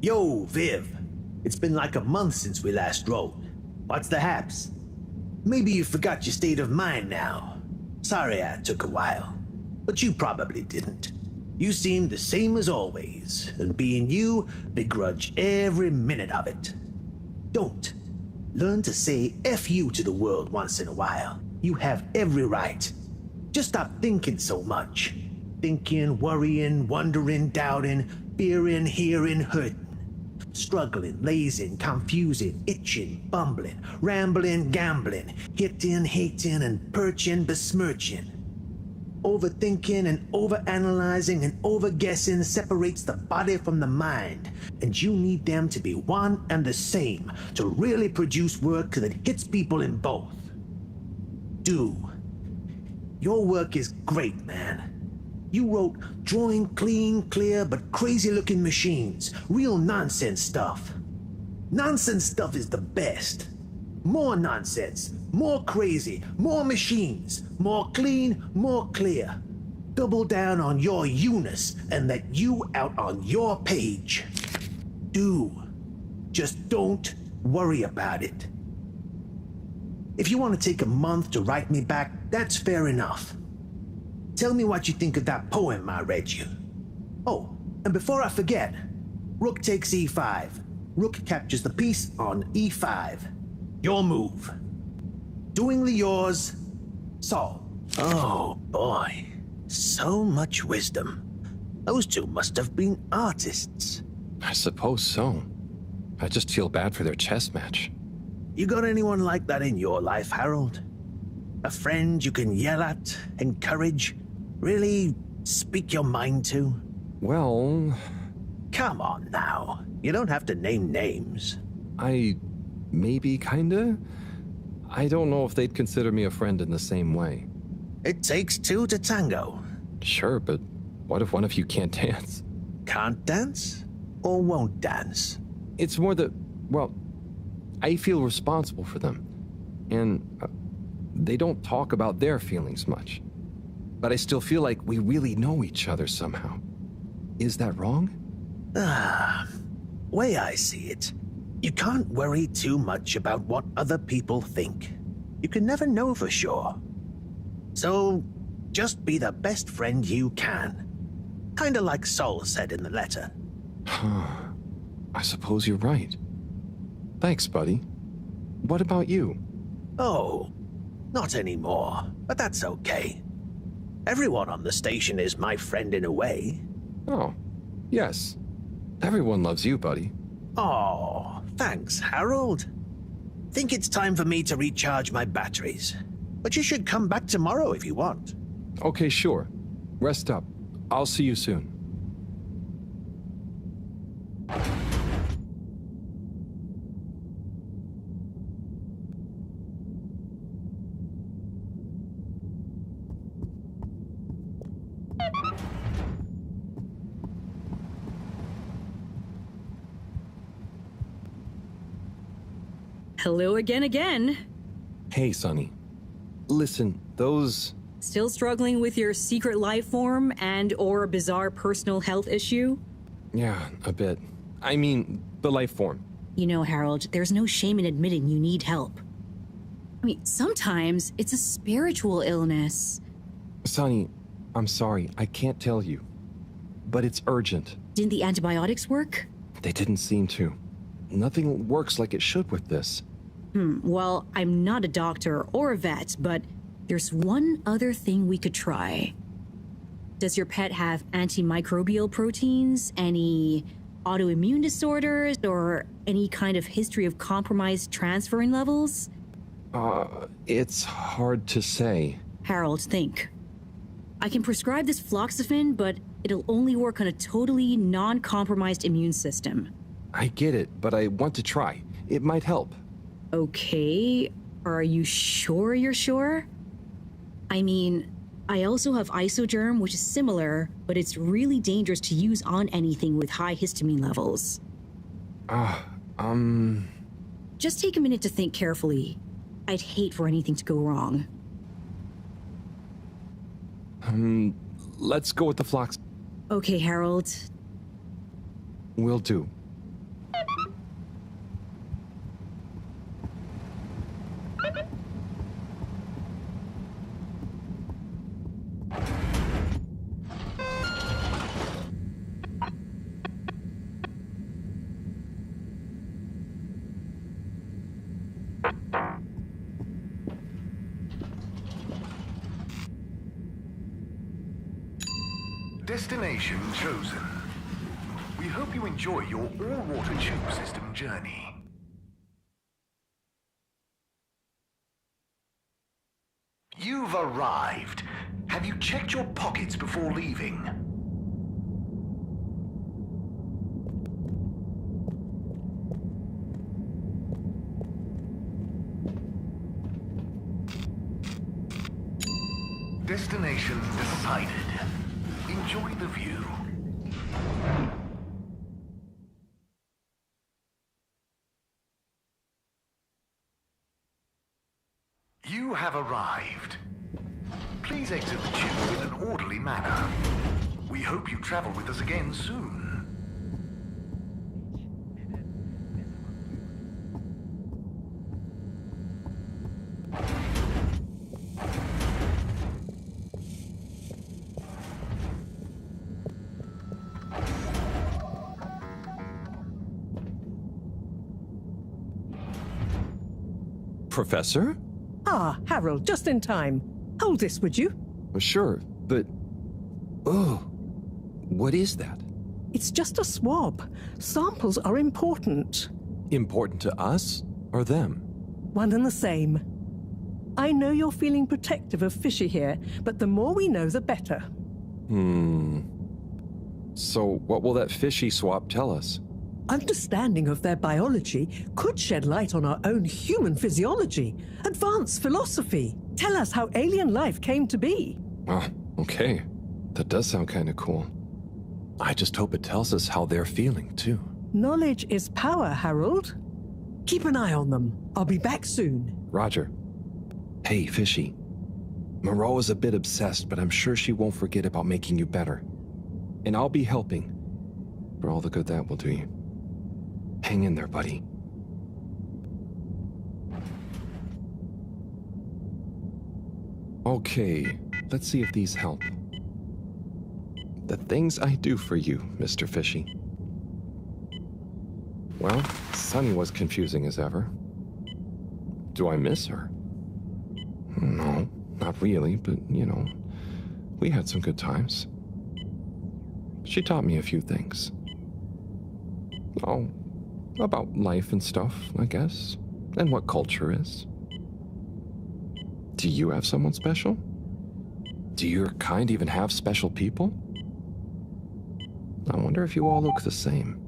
Yo, Viv. It's been like a month since we last rode. What's the haps? Maybe you forgot your state of mind now. Sorry I took a while. But you probably didn't. You seemed the same as always, and being you, begrudge every minute of it. Don't. Learn to say F you to the world once in a while. You have every right. Just stop thinking so much. Thinking, worrying, wondering, doubting, fearing, hearing, hurting. Struggling, lazing, confusing, itching, bumbling, rambling, gambling, hitting, hating, and perching, besmirching. Overthinking and overanalyzing and overguessing separates the body from the mind, and you need them to be one and the same to really produce work that hits people in both. Do. Your work is great, man. You wrote drawing clean, clear, but crazy-looking machines. Real nonsense stuff. Nonsense stuff is the best. More nonsense, more crazy, more machines, more clean, more clear. Double down on your you-ness and let you out on your page. Do. Just don't worry about it. If you want to take a month to write me back, that's fair enough. Tell me what you think of that poem I read you. Oh, and before I forget, Rook takes e5. Rook captures the piece on e5. Your move. Doingly yours, Saul. Oh, boy. So much wisdom. Those two must have been artists. I suppose so. I just feel bad for their chess match. You got anyone like that in your life, Harold? A friend you can yell at, encourage, really speak your mind to? Well... Come on now. You don't have to name names. Maybe, kinda? I don't know if they'd consider me a friend in the same way. It takes two to tango. Sure, but what if one of you can't dance? Can't dance? Or won't dance? It's more that, well, I feel responsible for them. And they don't talk about their feelings much. But I still feel like we really know each other somehow. Is that wrong? Way I see it, you can't worry too much about what other people think. You can never know for sure. So, just be the best friend you can. Kinda like Sol said in the letter. I suppose you're right. Thanks, buddy. What about you? Oh, not anymore, but that's okay. Everyone on the station is my friend in a way. Oh, yes. Everyone loves you, buddy. Oh, thanks, Harold. Think it's time for me to recharge my batteries. But you should come back tomorrow if you want. Okay, sure. Rest up. I'll see you soon. Hello again. Hey, Sonny. Listen, those... Still struggling with your secret life form and or a bizarre personal health issue? Yeah, a bit. I mean, the life form. You know, Harold, there's no shame in admitting you need help. I mean, sometimes it's a spiritual illness. Sonny, I'm sorry, I can't tell you. But it's urgent. Didn't the antibiotics work? They didn't seem to. Nothing works like it should with this. Well, I'm not a doctor or a vet, but there's one other thing we could try. Does your pet have antimicrobial proteins, any autoimmune disorders, or any kind of history of compromised transferrin levels? It's hard to say. Harold, think. I can prescribe this floxifene, but it'll only work on a totally non-compromised immune system. I get it, but I want to try. It might help. Okay, are you sure you're sure? I mean, I also have Isogerm, which is similar, but it's really dangerous to use on anything with high histamine levels. Just take a minute to think carefully. I'd hate for anything to go wrong. Let's go with the flox. Okay, Harold. Will do. Destination chosen. We hope you enjoy your all-water tube system journey. You've arrived. Have you checked your pockets before leaving? Destination decided. Enjoy the view. You have arrived. Please exit the tube in an orderly manner. We hope you travel with us again soon. Professor? Ah, Harold, just in time. Hold this, would you? Sure, but... Oh, what is that? It's just a swab. Samples are important. Important to us or them? One and the same. I know you're feeling protective of Fishy here, but the more we know, the better. So what will that Fishy swap tell us? Understanding of their biology could shed light on our own human physiology, advance philosophy, tell us how alien life came to be. Oh, okay. That does sound kind of cool. I just hope it tells us how they're feeling, too. Knowledge is power, Harold. Keep an eye on them. I'll be back soon. Roger. Hey, Fishy. Moreau is a bit obsessed, but I'm sure she won't forget about making you better. And I'll be helping. For all the good that will do you. Hang in there, buddy. Okay, let's see if these help. The things I do for you, Mr. Fishy. Well, Sunny was confusing as ever. Do I miss her? No, not really, but, you know, We had some good times. She taught me a few things. Oh, about life and stuff, I guess, and what culture is. Do you have someone special? Do your kind even have special people? I wonder if you all look the same,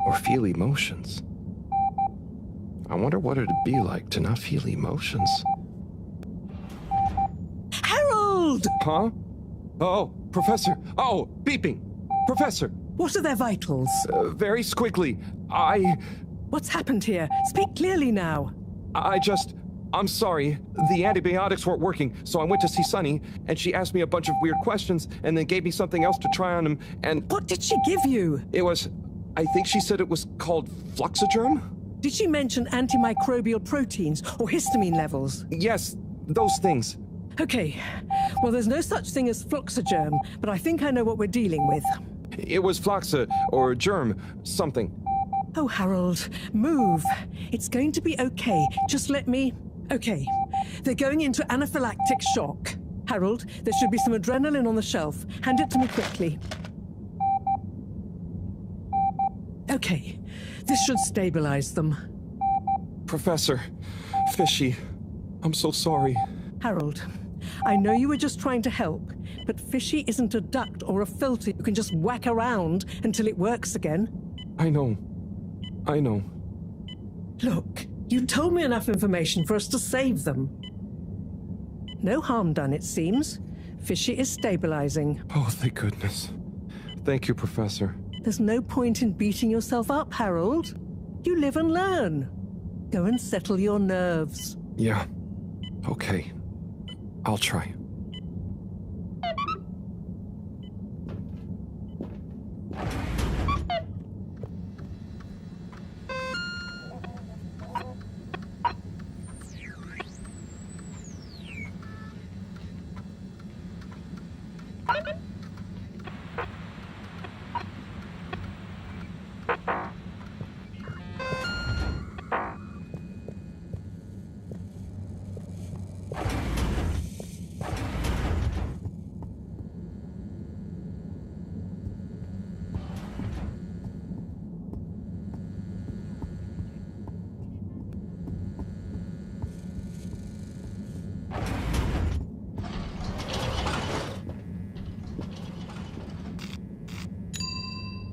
or feel emotions. I wonder what it'd be like to not feel emotions. Harold! Huh? Oh, Professor. Oh, beeping. Professor. What are their vitals? Very squiggly. What's happened here? Speak clearly now. I'm sorry. The antibiotics weren't working, so I went to see Sunny, and she asked me a bunch of weird questions, and then gave me something else to try on him, and... What did she give you? It was... I think she said it was called Fluxogerm? Did she mention antimicrobial proteins or histamine levels? Yes, those things. Okay. Well, there's no such thing as Fluxogerm, but I think I know what we're dealing with. It was Floxa, or germ, something. Oh, Harold, move. It's going to be okay. Just let me... Okay. They're going into anaphylactic shock. Harold, there should be some adrenaline on the shelf. Hand it to me quickly. Okay. This should stabilize them. Professor, Fishy, I'm so sorry. Harold, I know you were just trying to help, but Fishy isn't a duct or a filter you can just whack around until it works again. I know. Look, you told me enough information for us to save them. No harm done, it seems. Fishy is stabilizing. Oh, thank goodness. Thank you, Professor. There's no point in beating yourself up, Harold. You live and learn. Go and settle your nerves. Yeah. Okay. I'll try.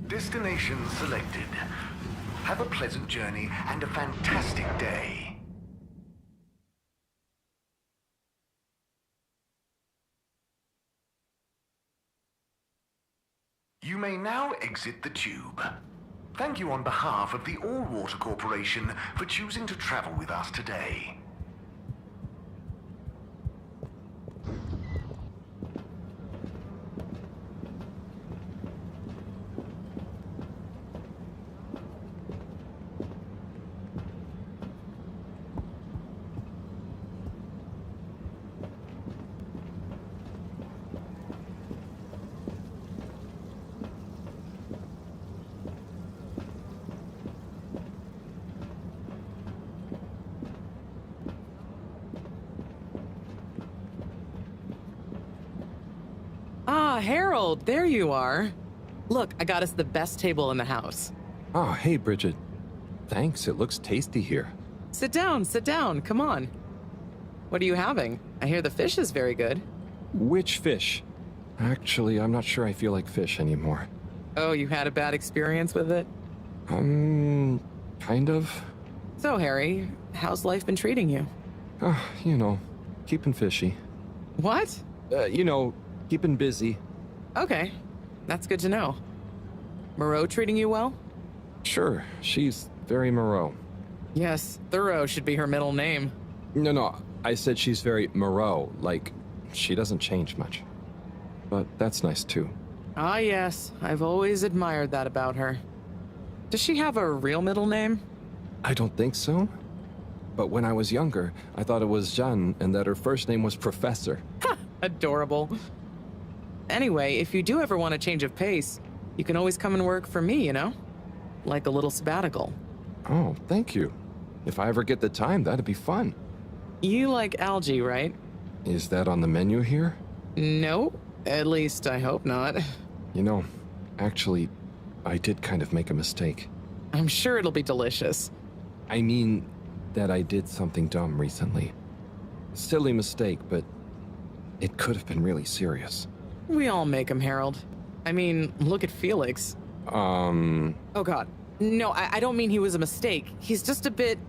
Destination selected. Have a pleasant journey and a fantastic day. You may now exit the tube. Thank you on behalf of the All Water Corporation for choosing to travel with us today. Ah, Harold, there you are. Look, I got us the best table in the house. Oh, hey, Bridget. Thanks, it looks tasty here. Sit down, come on. What are you having? I hear the fish is very good. Which fish? Actually, I'm not sure I feel like fish anymore. Oh, you had a bad experience with it? Kind of. So, Harry, how's life been treating you? Keeping fishy. What? Keeping busy. Okay, that's good to know. Moreau treating you well? Sure, she's very Moreau. Yes, Thorough should be her middle name. No, I said she's very Moreau, like, she doesn't change much. But that's nice too. Ah yes, I've always admired that about her. Does she have a real middle name? I don't think so. But when I was younger, I thought it was Jeanne and that her first name was Professor. Ha! Adorable. Anyway, if you do ever want a change of pace, you can always come and work for me, Like a little sabbatical. Oh, thank you. If I ever get the time, that'd be fun. You like algae, right? Is that on the menu here? No, At least, I hope not. You know, actually, I did kind of make a mistake. I'm sure it'll be delicious. I mean that I did something dumb recently. Silly mistake, but it could have been really serious. We all make them, Harold. I mean, look at Felix. Oh god. No, I don't mean he was a mistake. He's just a bit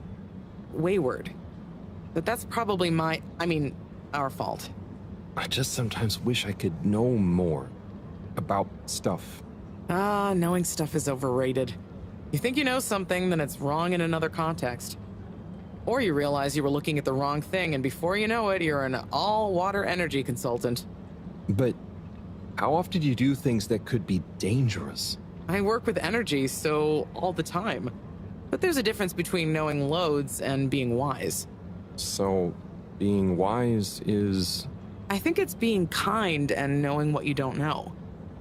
wayward. But that's probably our fault. I just sometimes wish I could know more about stuff. Knowing stuff is overrated. You think you know something, then it's wrong in another context. Or you realize you were looking at the wrong thing, and before you know it, you're an all-water energy consultant. But how often do you do things that could be dangerous? I work with energy, so all the time. But there's a difference between knowing loads and being wise. So, being wise is... I think it's being kind and knowing what you don't know.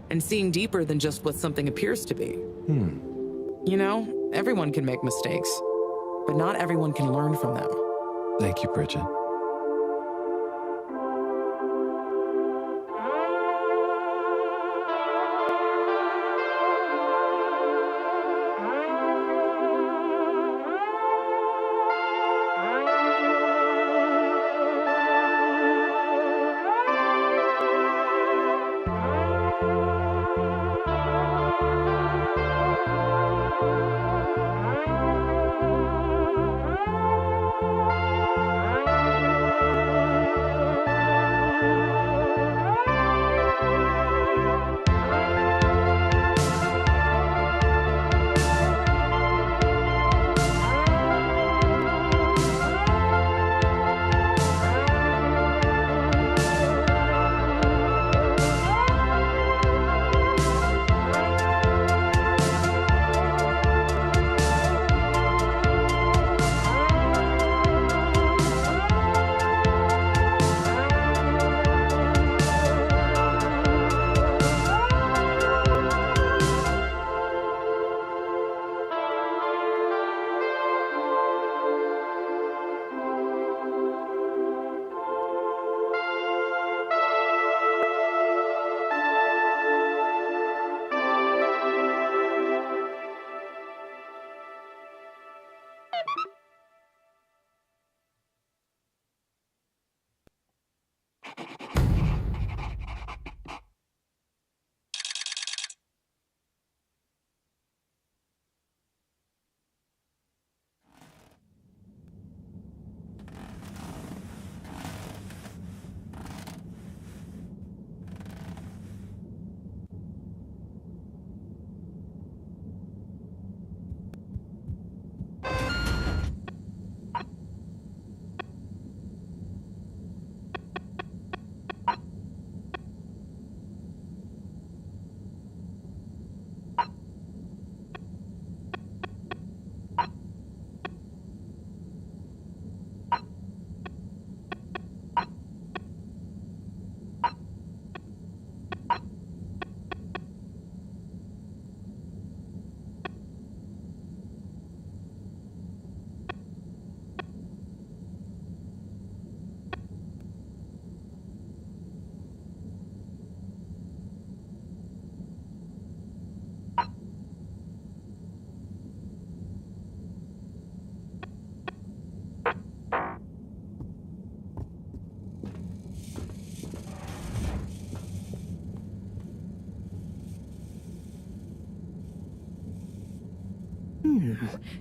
And seeing deeper than just what something appears to be. You know, everyone can make mistakes. But not everyone can learn from them. Thank you, Bridget.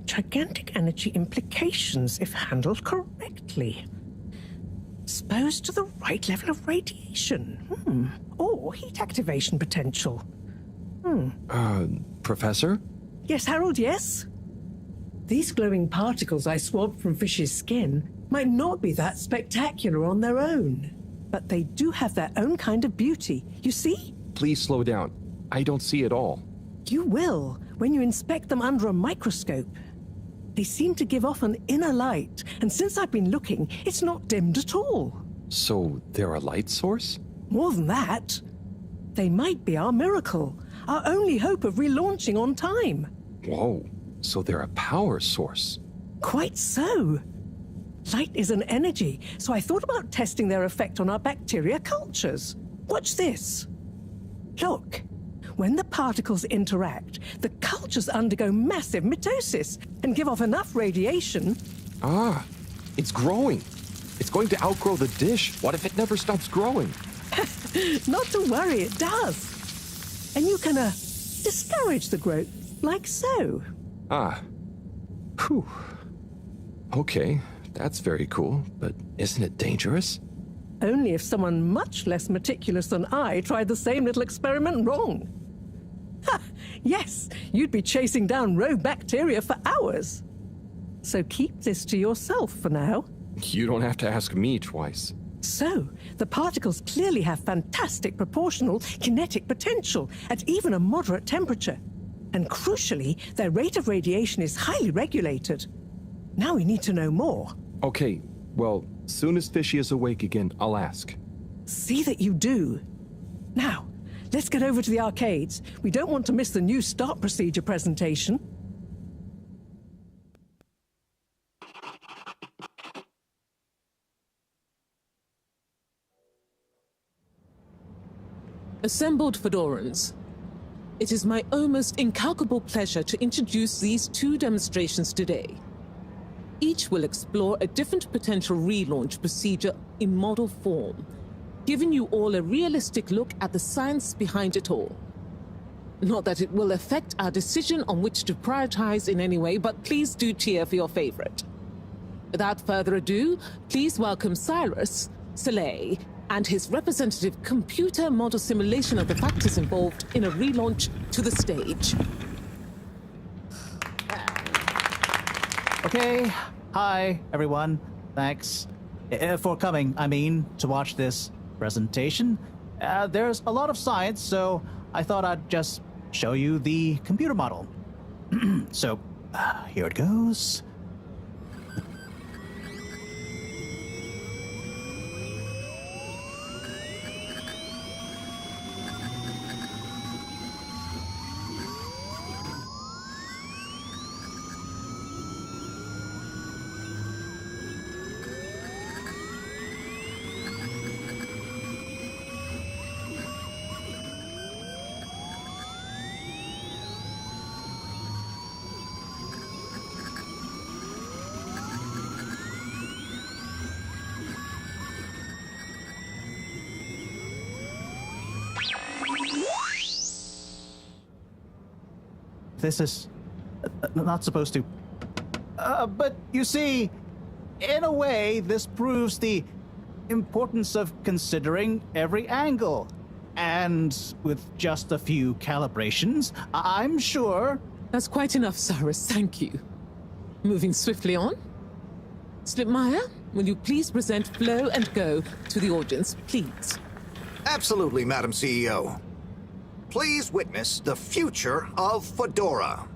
Gigantic energy implications if handled correctly. Exposed to the right level of radiation. Or heat activation potential. Professor? Yes, Harold, yes? These glowing particles I swabbed from fish's skin might not be that spectacular on their own. But they do have their own kind of beauty, you see? Please slow down. I don't see it all. You will, when you inspect them under a microscope. They seem to give off an inner light, and since I've been looking, it's not dimmed at all. So they're a light source? More than that. They might be our miracle, our only hope of relaunching on time. Whoa, so they're a power source. Quite so. Light is an energy, so I thought about testing their effect on our bacteria cultures. Watch this. Look. When the particles interact, the cultures undergo massive mitosis and give off enough radiation. Ah, it's growing. It's going to outgrow the dish. What if it never stops growing? Not to worry, it does. And you can, discourage the growth, like so. Ah. Whew. Okay, that's very cool, but isn't it dangerous? Only if someone much less meticulous than I tried the same little experiment wrong. Ha! Yes, you'd be chasing down rogue bacteria for hours. So keep this to yourself for now. You don't have to ask me twice. So, the particles clearly have fantastic proportional kinetic potential at even a moderate temperature. And crucially, their rate of radiation is highly regulated. Now we need to know more. Okay, well, soon as Fishy is awake again, I'll ask. See that you do. Now, let's get over to the arcades. We don't want to miss the new start procedure presentation. Assembled Fedorans, it is my almost incalculable pleasure to introduce these two demonstrations today. Each will explore a different potential relaunch procedure in model form, giving you all a realistic look at the science behind it all. Not that it will affect our decision on which to prioritize in any way, but please do cheer for your favorite. Without further ado, please welcome Cyrus, Soleil, and his representative computer model simulation of the factors involved in a relaunch to the stage. Okay, hi everyone. Thanks for coming, to watch this presentation. There's a lot of science, so I thought I'd just show you the computer model. So, here it goes. This is not supposed to. But you see, in a way, this proves the importance of considering every angle. And with just a few calibrations, I'm sure... That's quite enough, Cyrus. Thank you. Moving swiftly on. Slipmeyer, will you please present Flow and Go to the audience, please? Absolutely, Madam CEO. Please witness the future of Fedora.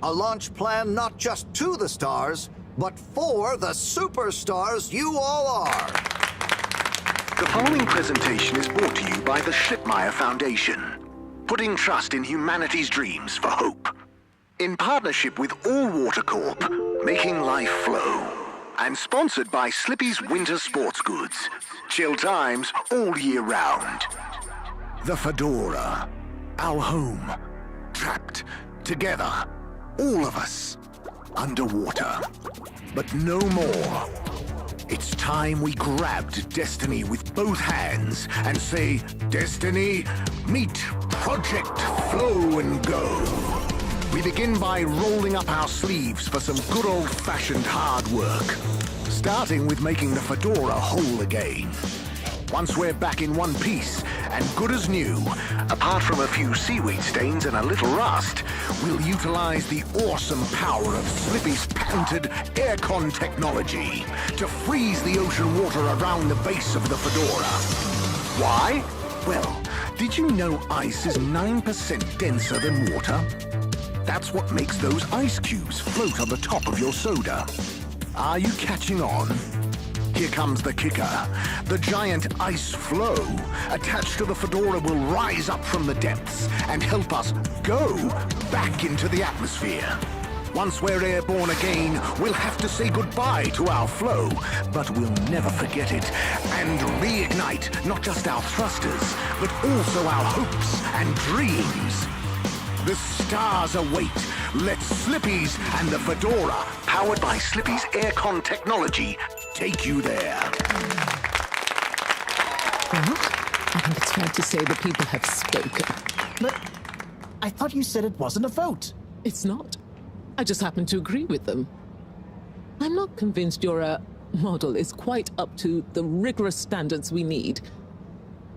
A launch plan not just to the stars, but for the superstars you all are. The following presentation is brought to you by the Slipmeyer Foundation, putting trust in humanity's dreams for hope. In partnership with All Water Corp, making life flow. And sponsored by Slippy's Winter Sports Goods. Chill times all year round. The Fedora, our home, trapped together, all of us, underwater. But no more. It's time we grabbed Destiny with both hands and say, Destiny, meet Project Flow and Go. We begin by rolling up our sleeves for some good old-fashioned hard work, starting with making the Fedora whole again. Once we're back in one piece, and good as new, apart from a few seaweed stains and a little rust, we'll utilize the awesome power of Slippy's patented aircon technology to freeze the ocean water around the base of the Fedora. Why? Well, did you know ice is 9% denser than water? That's what makes those ice cubes float on the top of your soda. Are you catching on? Here comes the kicker. The giant ice flow attached to the Fedora will rise up from the depths and help us go back into the atmosphere. Once we're airborne again, we'll have to say goodbye to our flow, but we'll never forget it and reignite not just our thrusters, but also our hopes and dreams. The stars await. Let Slippy's and the Fedora, powered by Slippy's aircon technology, take you there. Well, I think it's fair to say the people have spoken. But I thought you said it wasn't a vote. It's not. I just happen to agree with them. I'm not convinced your model is quite up to the rigorous standards we need.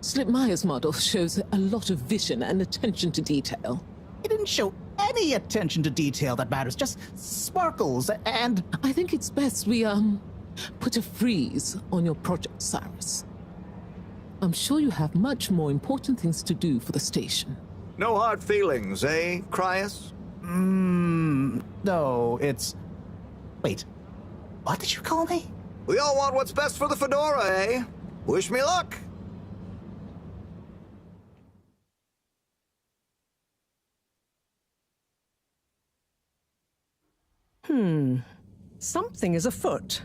Slipmeyer's model shows a lot of vision and attention to detail. It didn't show any attention to detail that matters, just sparkles and... I think it's best we, put a freeze on your project, Cyrus. I'm sure you have much more important things to do for the station. No hard feelings, eh, Cryus? No, it's... Wait, what did you call me? We all want what's best for the Fedora, eh? Wish me luck. Something is afoot.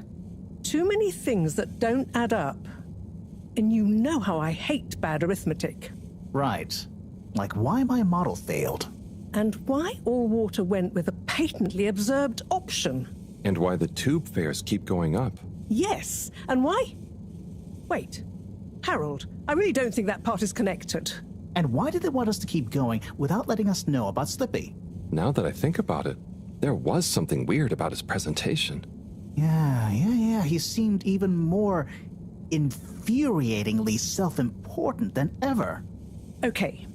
Too many things that don't add up. And you know how I hate bad arithmetic. Right. Like why my model failed. And why all water went with a patently absurd option. And why the tube fares keep going up. Yes, and why? Wait, Harold, I really don't think that part is connected. And why did they want us to keep going without letting us know about Slippy? Now that I think about it, there was something weird about his presentation. Yeah. He seemed even more infuriatingly self-important than ever. Okay,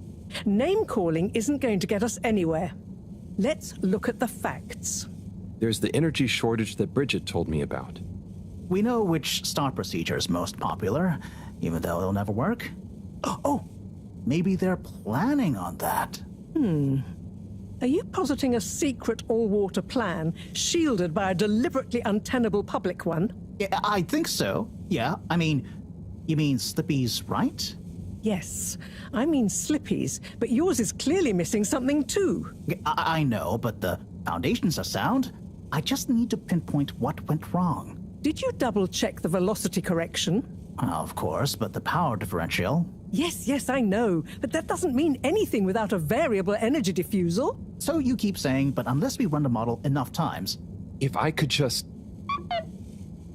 name-calling isn't going to get us anywhere. Let's look at the facts. There's the energy shortage that Bridget told me about. We know which start procedure is most popular, even though it'll never work. Oh, maybe they're planning on that. Are you positing a secret all-water plan, shielded by a deliberately untenable public one? Yeah, I think so. Yeah, I mean, you mean Slippy's right? Yes, I mean Slippy's, but yours is clearly missing something too. I know, but the foundations are sound. I just need to pinpoint what went wrong. Did you double-check the velocity correction? Of course, but the power differential... Yes, I know, but that doesn't mean anything without a variable energy diffusal. So you keep saying, but unless we run the model enough times... If I could just...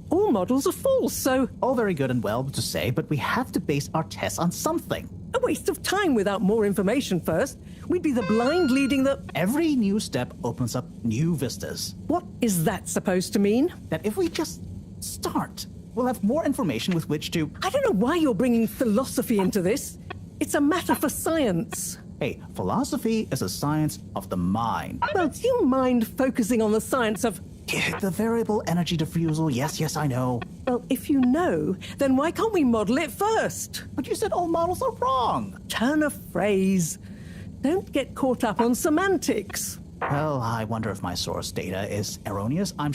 All models are false, so... All very good and well to say, but we have to base our tests on something. A waste of time without more information first. We'd be the blind leading the... Every new step opens up new vistas. What is that supposed to mean? That if we just start, we'll have more information with which to... I don't know why you're bringing philosophy into this. It's a matter for science. Hey, philosophy is a science of the mind. Well, do you mind focusing on the science of... The variable energy diffusal, yes, I know. Well, if you know, then why can't we model it first? But you said all models are wrong. Turn a phrase. Don't get caught up on semantics. Well, I wonder if my source data is erroneous. I'm